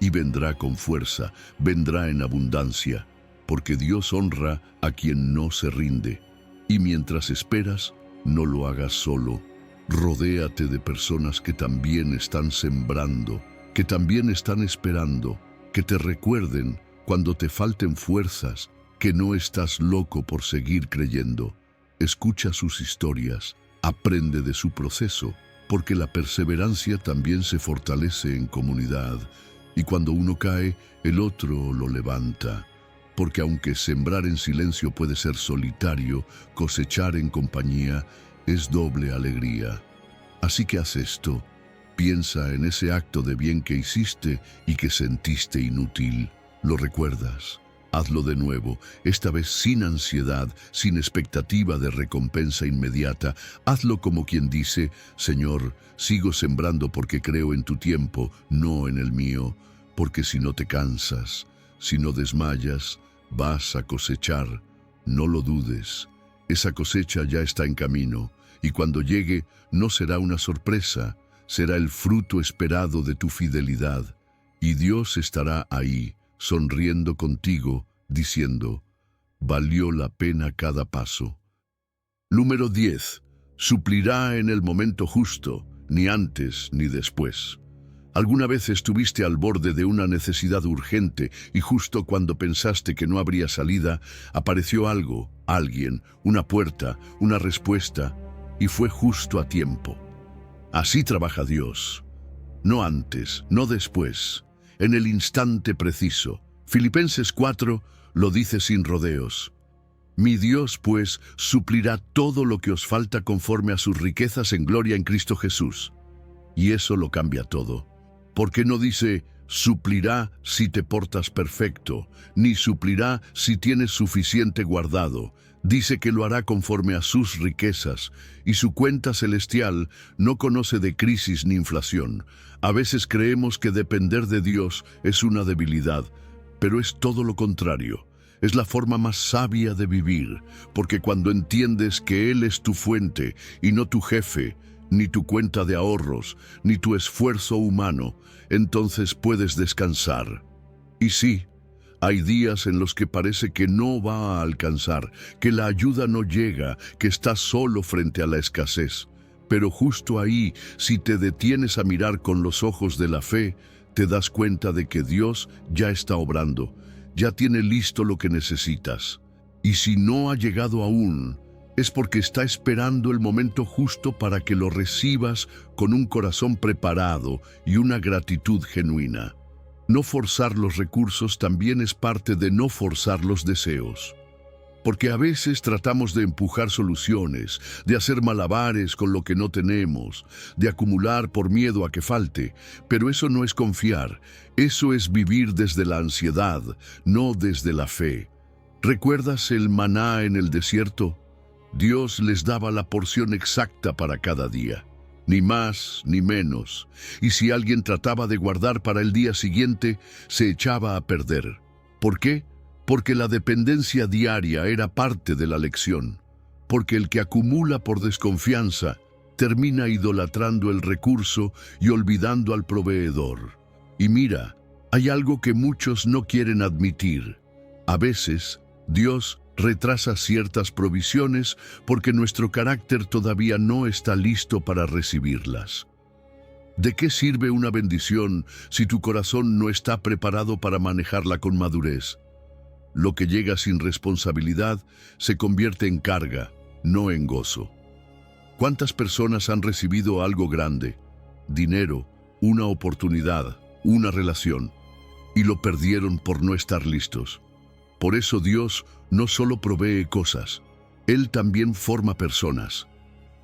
y vendrá con fuerza, vendrá en abundancia, porque Dios honra a quien no se rinde. Y mientras esperas, no lo hagas solo. Rodéate de personas que también están sembrando, que también están esperando, que te recuerden cuando te falten fuerzas, que no estás loco por seguir creyendo. Escucha sus historias, aprende de su proceso, porque la perseverancia también se fortalece en comunidad, y cuando uno cae, el otro lo levanta. Porque aunque sembrar en silencio puede ser solitario, cosechar en compañía es doble alegría. Así que haz esto: Piensa en ese acto de bien que hiciste y que sentiste inútil. ¿Lo recuerdas? Hazlo de nuevo, esta vez sin ansiedad, sin expectativa de recompensa inmediata. Hazlo como quien dice: Señor, sigo sembrando porque creo en tu tiempo, no en el mío, porque si no te cansas, si no desmayas, vas a cosechar. No lo dudes, esa cosecha ya está en camino, y cuando llegue no será una sorpresa, será el fruto esperado de tu fidelidad, y Dios estará ahí, sonriendo contigo, diciendo: valió la pena cada paso. Número 10. Suplirá en el momento justo, ni antes ni después. ¿Alguna vez estuviste al borde de una necesidad urgente y justo cuando pensaste que no habría salida, apareció algo, alguien, una puerta, una respuesta, y fue justo a tiempo? Así trabaja Dios. No antes, no después, en el instante preciso. Filipenses 4 lo dice sin rodeos. Mi Dios, pues, suplirá todo lo que os falta conforme a sus riquezas en gloria en Cristo Jesús. Y eso lo cambia todo. Porque no dice: suplirá si te portas perfecto, ni suplirá si tienes suficiente guardado. Dice que lo hará conforme a sus riquezas, y su cuenta celestial no conoce de crisis ni inflación. A veces creemos que depender de Dios es una debilidad, pero es todo lo contrario. Es la forma más sabia de vivir, porque cuando entiendes que Él es tu fuente y no tu jefe, ni tu cuenta de ahorros, ni tu esfuerzo humano, entonces puedes descansar. Y sí, hay días en los que parece que no va a alcanzar, que la ayuda no llega, que estás solo frente a la escasez. Pero justo ahí, si te detienes a mirar con los ojos de la fe, te das cuenta de que Dios ya está obrando, ya tiene listo lo que necesitas. Y si no ha llegado aún, es porque está esperando el momento justo para que lo recibas con un corazón preparado y una gratitud genuina. No forzar los recursos también es parte de no forzar los deseos. Porque a veces tratamos de empujar soluciones, de hacer malabares con lo que no tenemos, de acumular por miedo a que falte, pero eso no es confiar, eso es vivir desde la ansiedad, no desde la fe. ¿Recuerdas el maná en el desierto? Dios les daba la porción exacta para cada día. Ni más ni menos, y si alguien trataba de guardar para el día siguiente, se echaba a perder. ¿Por qué? Porque la dependencia diaria era parte de la lección, porque el que acumula por desconfianza termina idolatrando el recurso y olvidando al proveedor. Y mira, hay algo que muchos no quieren admitir. A veces, Dios retrasa ciertas provisiones porque nuestro carácter todavía no está listo para recibirlas. ¿De qué sirve una bendición si tu corazón no está preparado para manejarla con madurez? Lo que llega sin responsabilidad se convierte en carga, no en gozo. ¿Cuántas personas han recibido algo grande, dinero, una oportunidad, una relación, y lo perdieron por no estar listos? Por eso Dios no solo provee cosas, Él también forma personas.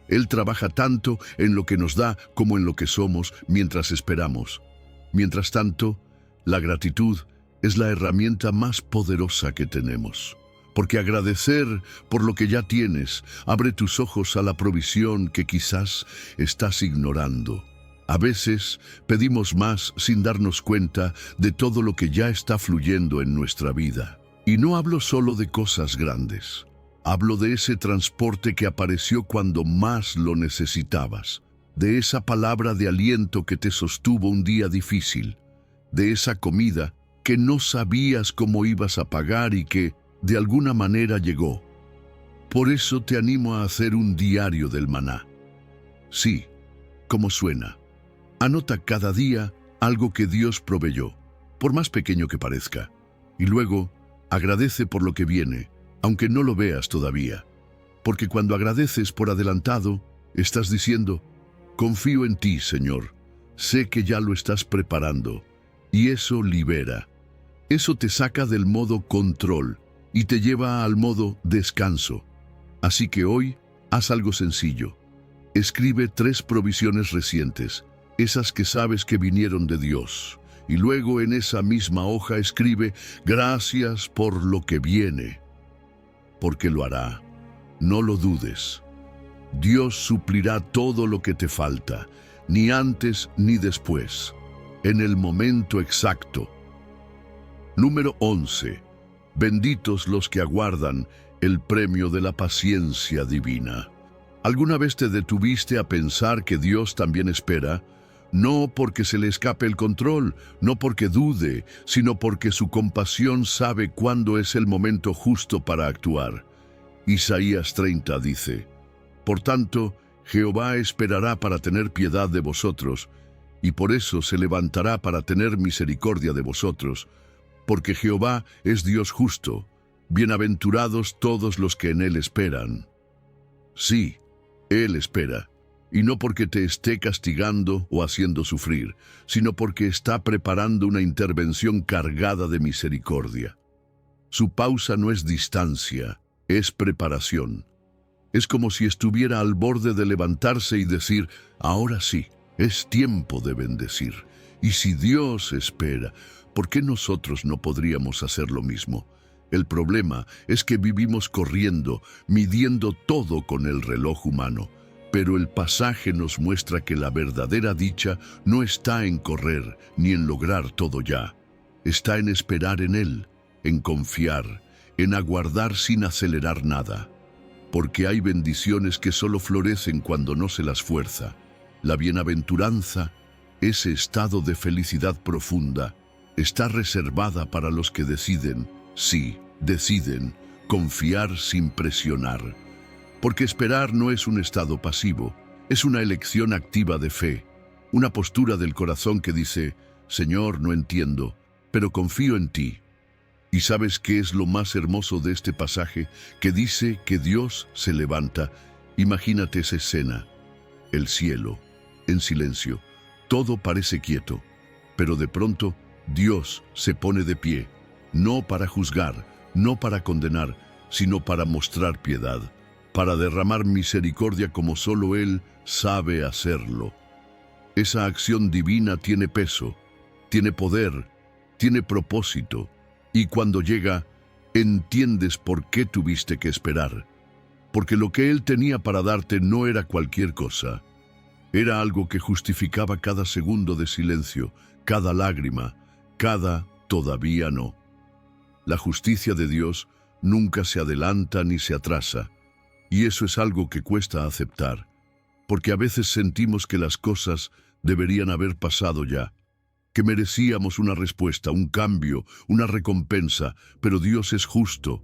Él trabaja tanto en lo que nos da como en lo que somos mientras esperamos. Mientras tanto, la gratitud es la herramienta más poderosa que tenemos. Porque agradecer por lo que ya tienes abre tus ojos a la provisión que quizás estás ignorando. A veces pedimos más sin darnos cuenta de todo lo que ya está fluyendo en nuestra vida. Y no hablo solo de cosas grandes. Hablo de ese transporte que apareció cuando más lo necesitabas, de esa palabra de aliento que te sostuvo un día difícil, de esa comida que no sabías cómo ibas a pagar y que, de alguna manera, llegó. Por eso te animo a hacer un diario del maná. Sí, como suena. Anota cada día algo que Dios proveyó, por más pequeño que parezca, y luego agradece por lo que viene, aunque no lo veas todavía. Porque cuando agradeces por adelantado, estás diciendo: confío en ti, Señor, sé que ya lo estás preparando. Y eso libera. Eso te saca del modo control y te lleva al modo descanso. Así que hoy, haz algo sencillo. Escribe 3 provisiones recientes, esas que sabes que vinieron de Dios. Y luego en esa misma hoja escribe: gracias por lo que viene, porque lo hará. No lo dudes. Dios suplirá todo lo que te falta, ni antes ni después, en el momento exacto. Número 11. Benditos los que aguardan el premio de la paciencia divina. ¿Alguna vez te detuviste a pensar que Dios también espera? No porque se le escape el control, no porque dude, sino porque su compasión sabe cuándo es el momento justo para actuar. Isaías 30 dice: por tanto, Jehová esperará para tener piedad de vosotros, y por eso se levantará para tener misericordia de vosotros, porque Jehová es Dios justo. Bienaventurados todos los que en Él esperan. Sí, Él espera, y no porque te esté castigando o haciendo sufrir, sino porque está preparando una intervención cargada de misericordia. Su pausa no es distancia, es preparación. Es como si estuviera al borde de levantarse y decir: ahora sí, es tiempo de bendecir. Y si Dios espera, ¿por qué nosotros no podríamos hacer lo mismo? El problema es que vivimos corriendo, midiendo todo con el reloj humano. Pero el pasaje nos muestra que la verdadera dicha no está en correr ni en lograr todo ya. Está en esperar en Él, en confiar, en aguardar sin acelerar nada. Porque hay bendiciones que solo florecen cuando no se las fuerza. La bienaventuranza, ese estado de felicidad profunda, está reservada para los que deciden, sí, deciden, confiar sin presionar. Porque esperar no es un estado pasivo, es una elección activa de fe, una postura del corazón que dice: Señor, no entiendo, pero confío en ti. ¿Y sabes qué es lo más hermoso de este pasaje? Que dice que Dios se levanta. Imagínate esa escena. El cielo, en silencio, todo parece quieto, pero de pronto Dios se pone de pie, no para juzgar, no para condenar, sino para mostrar piedad, para derramar misericordia como solo Él sabe hacerlo. Esa acción divina tiene peso, tiene poder, tiene propósito. Y cuando llega, entiendes por qué tuviste que esperar. Porque lo que Él tenía para darte no era cualquier cosa. Era algo que justificaba cada segundo de silencio, cada lágrima, cada todavía no. La justicia de Dios nunca se adelanta ni se atrasa. Y eso es algo que cuesta aceptar. Porque a veces sentimos que las cosas deberían haber pasado ya, que merecíamos una respuesta, un cambio, una recompensa, pero Dios es justo,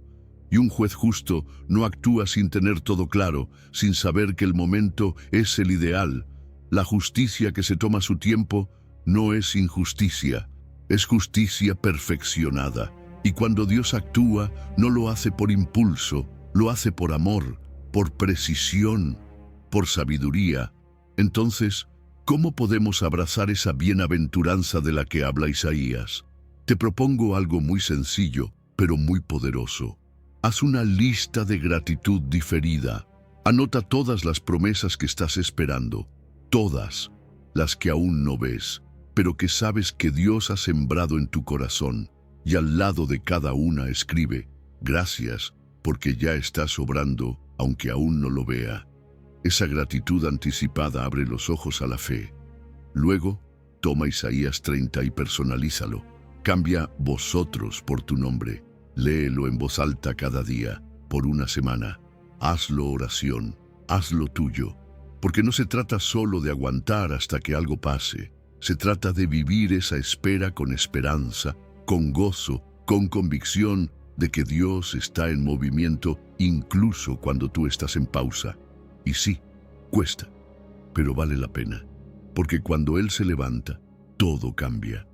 y un juez justo no actúa sin tener todo claro, sin saber que el momento es el ideal. La justicia que se toma su tiempo no es injusticia, es justicia perfeccionada. Y cuando Dios actúa, no lo hace por impulso, lo hace por amor, por precisión, por sabiduría. Entonces, ¿cómo podemos abrazar esa bienaventuranza de la que habla Isaías? Te propongo algo muy sencillo, pero muy poderoso. Haz una lista de gratitud diferida. Anota todas las promesas que estás esperando, todas las que aún no ves, pero que sabes que Dios ha sembrado en tu corazón. Y al lado de cada una escribe: gracias, porque ya estás obrando, aunque aún no lo vea. Esa gratitud anticipada abre los ojos a la fe. Luego, toma Isaías 30 y personalízalo. Cambia vosotros por tu nombre. Léelo en voz alta cada día, por una semana. Hazlo oración, hazlo tuyo. Porque no se trata solo de aguantar hasta que algo pase. Se trata de vivir esa espera con esperanza, con gozo, con convicción de que Dios está en movimiento incluso cuando tú estás en pausa. Y sí, cuesta, pero vale la pena, porque cuando Él se levanta, todo cambia.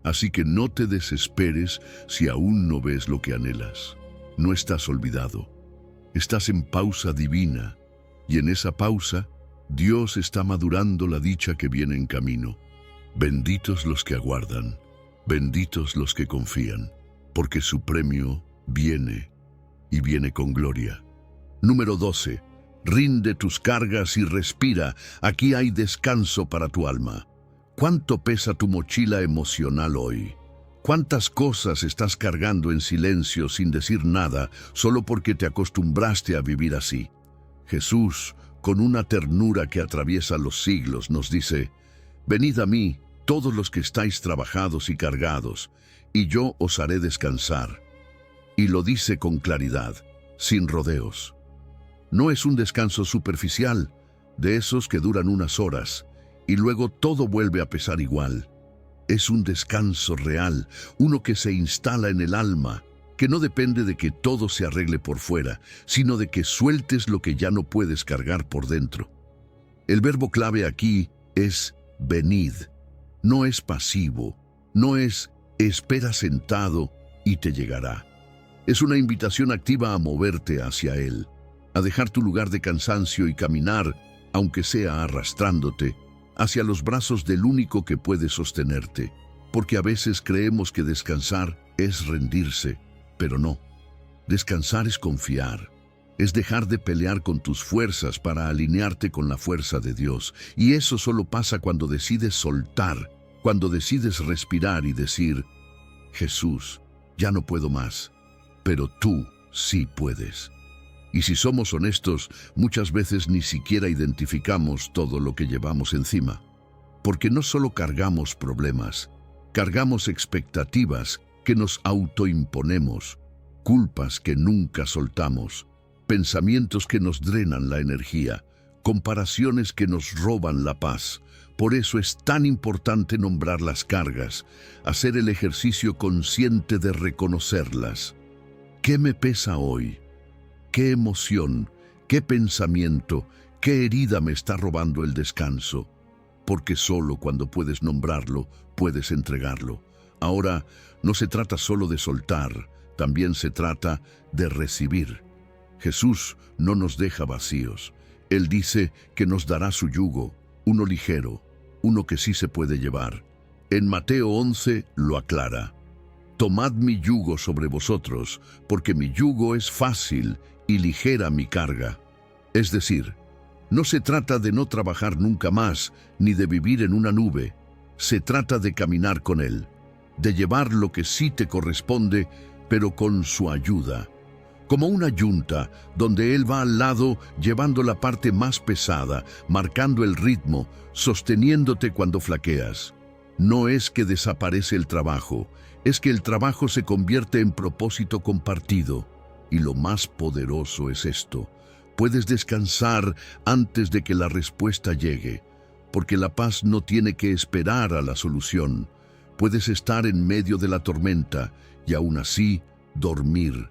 Así que no te desesperes si aún no ves lo que anhelas. No estás olvidado. Estás en pausa divina, y en esa pausa, Dios está madurando la dicha que viene en camino. Benditos los que aguardan, benditos los que confían, porque su premio viene, y viene con gloria. Número 12. Rinde tus cargas y respira. Aquí hay descanso para tu alma. ¿Cuánto pesa tu mochila emocional hoy? ¿Cuántas cosas estás cargando en silencio sin decir nada solo porque te acostumbraste a vivir así? Jesús, con una ternura que atraviesa los siglos, nos dice: «Venid a mí, todos los que estáis trabajados y cargados, y yo os haré descansar». Y lo dice con claridad, sin rodeos. No es un descanso superficial, de esos que duran unas horas, y luego todo vuelve a pesar igual. Es un descanso real, uno que se instala en el alma, que no depende de que todo se arregle por fuera, sino de que sueltes lo que ya no puedes cargar por dentro. El verbo clave aquí es venid. No es pasivo, no es espera sentado y te llegará. Es una invitación activa a moverte hacia Él, a dejar tu lugar de cansancio y caminar, aunque sea arrastrándote, hacia los brazos del único que puede sostenerte, porque a veces creemos que descansar es rendirse, pero no. Descansar es confiar, es dejar de pelear con tus fuerzas para alinearte con la fuerza de Dios, y eso solo pasa cuando decides soltar, cuando decides respirar y decir: Jesús, ya no puedo más, pero tú sí puedes. Y si somos honestos, muchas veces ni siquiera identificamos todo lo que llevamos encima. Porque no solo cargamos problemas, cargamos expectativas que nos autoimponemos, culpas que nunca soltamos, pensamientos que nos drenan la energía, comparaciones que nos roban la paz. Por eso es tan importante nombrar las cargas, hacer el ejercicio consciente de reconocerlas. ¿Qué me pesa hoy? ¿Qué emoción, qué pensamiento, qué herida me está robando el descanso? Porque solo cuando puedes nombrarlo, puedes entregarlo. Ahora, no se trata solo de soltar, también se trata de recibir. Jesús no nos deja vacíos. Él dice que nos dará su yugo, uno ligero, uno que sí se puede llevar. En Mateo 11 lo aclara: «Tomad mi yugo sobre vosotros, porque mi yugo es fácil y ligera mi carga». Es decir, no se trata de no trabajar nunca más, ni de vivir en una nube. Se trata de caminar con Él, de llevar lo que sí te corresponde, pero con su ayuda. Como una yunta, donde Él va al lado llevando la parte más pesada, marcando el ritmo, sosteniéndote cuando flaqueas. No es que desaparece el trabajo, es que el trabajo se convierte en propósito compartido. Y lo más poderoso es esto: puedes descansar antes de que la respuesta llegue, porque la paz no tiene que esperar a la solución. Puedes estar en medio de la tormenta y aún así dormir,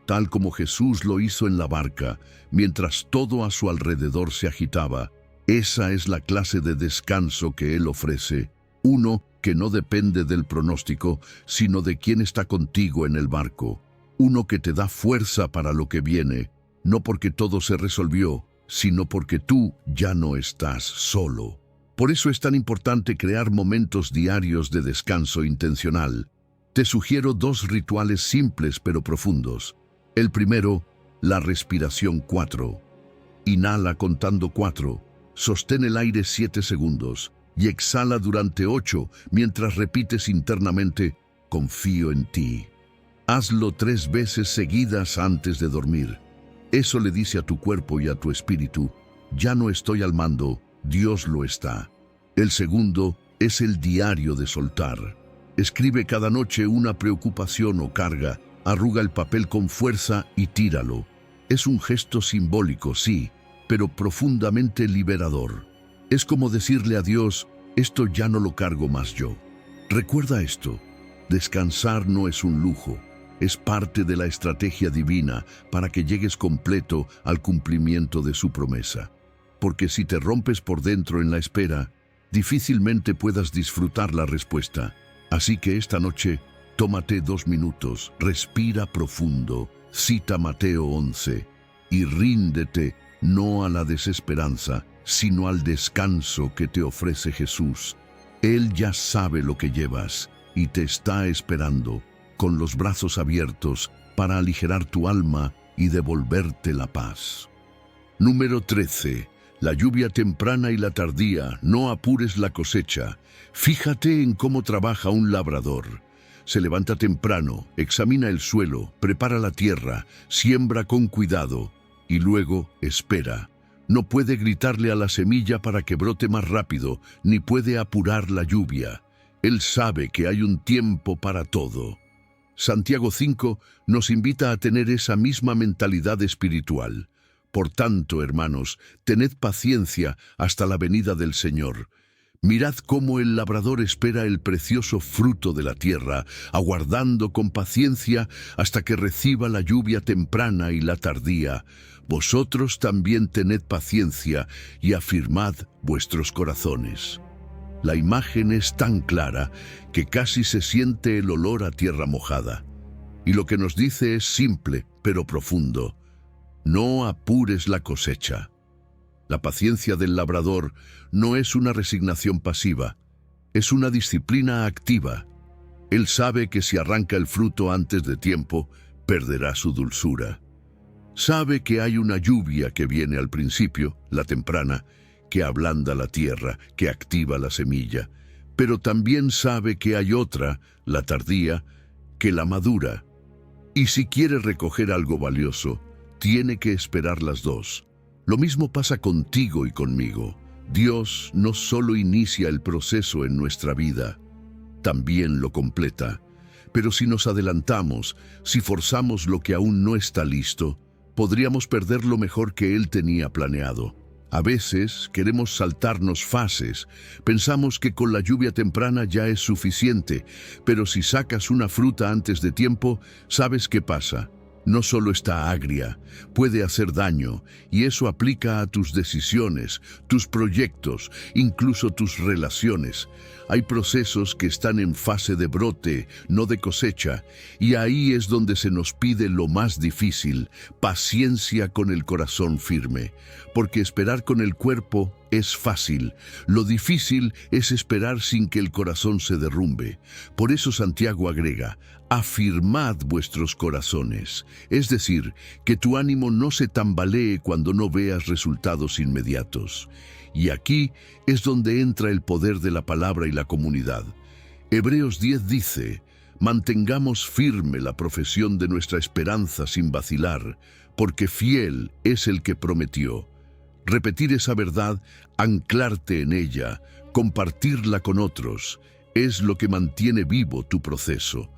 tal como Jesús lo hizo en la barca, mientras todo a su alrededor se agitaba. Esa es la clase de descanso que Él ofrece, uno que no depende del pronóstico, sino de quien está contigo en el barco. Uno que te da fuerza para lo que viene, no porque todo se resolvió, sino porque tú ya no estás solo. Por eso es tan importante crear momentos diarios de descanso intencional. Te sugiero 2 rituales simples pero profundos. El primero, la respiración 4. Inhala contando 4, sostén el aire 7 segundos y exhala durante 8 mientras repites internamente: confío en ti. Hazlo 3 veces seguidas antes de dormir. Eso le dice a tu cuerpo y a tu espíritu: ya no estoy al mando, Dios lo está. El segundo es el diario de soltar. Escribe cada noche una preocupación o carga, arruga el papel con fuerza y tíralo. Es un gesto simbólico, sí, pero profundamente liberador. Es como decirle a Dios: esto ya no lo cargo más yo. Recuerda esto: descansar no es un lujo. Es parte de la estrategia divina para que llegues completo al cumplimiento de su promesa. Porque si te rompes por dentro en la espera, difícilmente puedas disfrutar la respuesta. Así que esta noche, tómate 2 minutos, respira profundo, cita Mateo 11 y ríndete no a la desesperanza, sino al descanso que te ofrece Jesús. Él ya sabe lo que llevas y te está esperando, con los brazos abiertos para aligerar tu alma y devolverte la paz. Número 13. La lluvia temprana y la tardía, no apures la cosecha. Fíjate en cómo trabaja un labrador. Se levanta temprano, examina el suelo, prepara la tierra, siembra con cuidado y luego espera. No puede gritarle a la semilla para que brote más rápido, ni puede apurar la lluvia. Él sabe que hay un tiempo para todo. Santiago 5 nos invita a tener esa misma mentalidad espiritual. Por tanto, hermanos, tened paciencia hasta la venida del Señor. Mirad cómo el labrador espera el precioso fruto de la tierra, aguardando con paciencia hasta que reciba la lluvia temprana y la tardía. Vosotros también tened paciencia y afirmad vuestros corazones. La imagen es tan clara que casi se siente el olor a tierra mojada. Y lo que nos dice es simple, pero profundo. No apures la cosecha. La paciencia del labrador no es una resignación pasiva, es una disciplina activa. Él sabe que si arranca el fruto antes de tiempo, perderá su dulzura. Sabe que hay una lluvia que viene al principio, la temprana, que ablanda la tierra, que activa la semilla, pero también sabe que hay otra, la tardía, que la madura. Y si quiere recoger algo valioso, tiene que esperar las dos. Lo mismo pasa contigo y conmigo. Dios no solo inicia el proceso en nuestra vida, también lo completa. Pero si nos adelantamos, si forzamos lo que aún no está listo, podríamos perder lo mejor que Él tenía planeado. A veces queremos saltarnos fases. Pensamos que con la lluvia temprana ya es suficiente, pero si sacas una fruta antes de tiempo, ¿sabes qué pasa? No solo está agria, puede hacer daño, y eso aplica a tus decisiones, tus proyectos, incluso tus relaciones. Hay procesos que están en fase de brote, no de cosecha, y ahí es donde se nos pide lo más difícil, paciencia con el corazón firme, porque esperar con el cuerpo es fácil. Lo difícil es esperar sin que el corazón se derrumbe. Por eso Santiago agrega, afirmad vuestros corazones, es decir, que tu ánimo no se tambalee cuando no veas resultados inmediatos. Y aquí es donde entra el poder de la palabra y la comunidad. Hebreos 10 dice, mantengamos firme la profesión de nuestra esperanza sin vacilar, porque fiel es el que prometió. Repetir esa verdad, anclarte en ella, compartirla con otros, es lo que mantiene vivo tu proceso.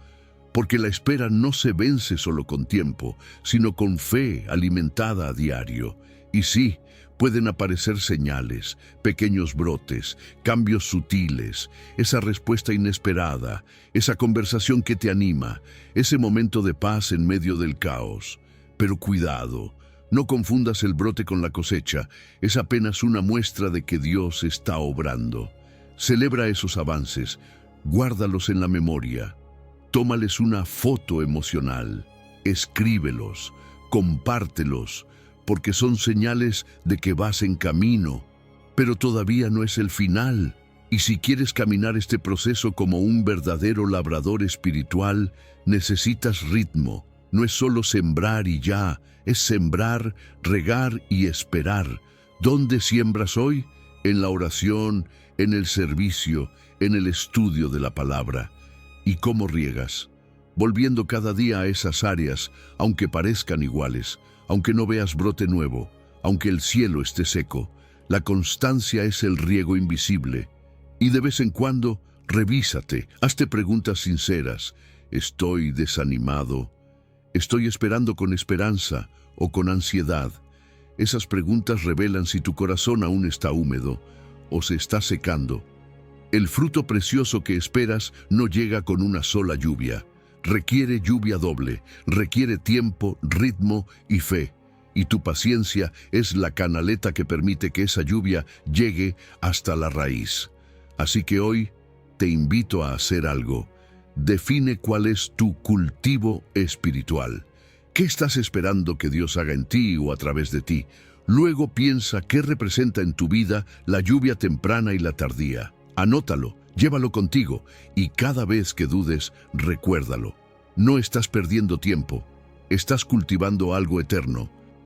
Porque la espera no se vence solo con tiempo, sino con fe alimentada a diario. Y sí, pueden aparecer señales, pequeños brotes, cambios sutiles, esa respuesta inesperada, esa conversación que te anima, ese momento de paz en medio del caos. Pero cuidado, no confundas el brote con la cosecha, es apenas una muestra de que Dios está obrando. Celebra esos avances, guárdalos en la memoria, tómales una foto emocional, escríbelos, compártelos, porque son señales de que vas en camino, pero todavía no es el final. Y si quieres caminar este proceso como un verdadero labrador espiritual, necesitas ritmo. No es solo sembrar y ya, es sembrar, regar y esperar. ¿Dónde siembras hoy? En la oración, en el servicio, en el estudio de la palabra. ¿Y cómo riegas? Volviendo cada día a esas áreas, aunque parezcan iguales, aunque no veas brote nuevo, aunque el cielo esté seco. La constancia es el riego invisible. Y de vez en cuando, revísate, hazte preguntas sinceras. ¿Estoy desanimado? ¿Estoy esperando con esperanza o con ansiedad? Esas preguntas revelan si tu corazón aún está húmedo o se está secando. El fruto precioso que esperas no llega con una sola lluvia. Requiere lluvia doble, requiere tiempo, ritmo y fe. Y tu paciencia es la canaleta que permite que esa lluvia llegue hasta la raíz. Así que hoy te invito a hacer algo. Define cuál es tu cultivo espiritual. ¿Qué estás esperando que Dios haga en ti o a través de ti? Luego piensa qué representa en tu vida la lluvia temprana y la tardía. Anótalo, llévalo contigo y cada vez que dudes, recuérdalo. No estás perdiendo tiempo, estás cultivando algo eterno.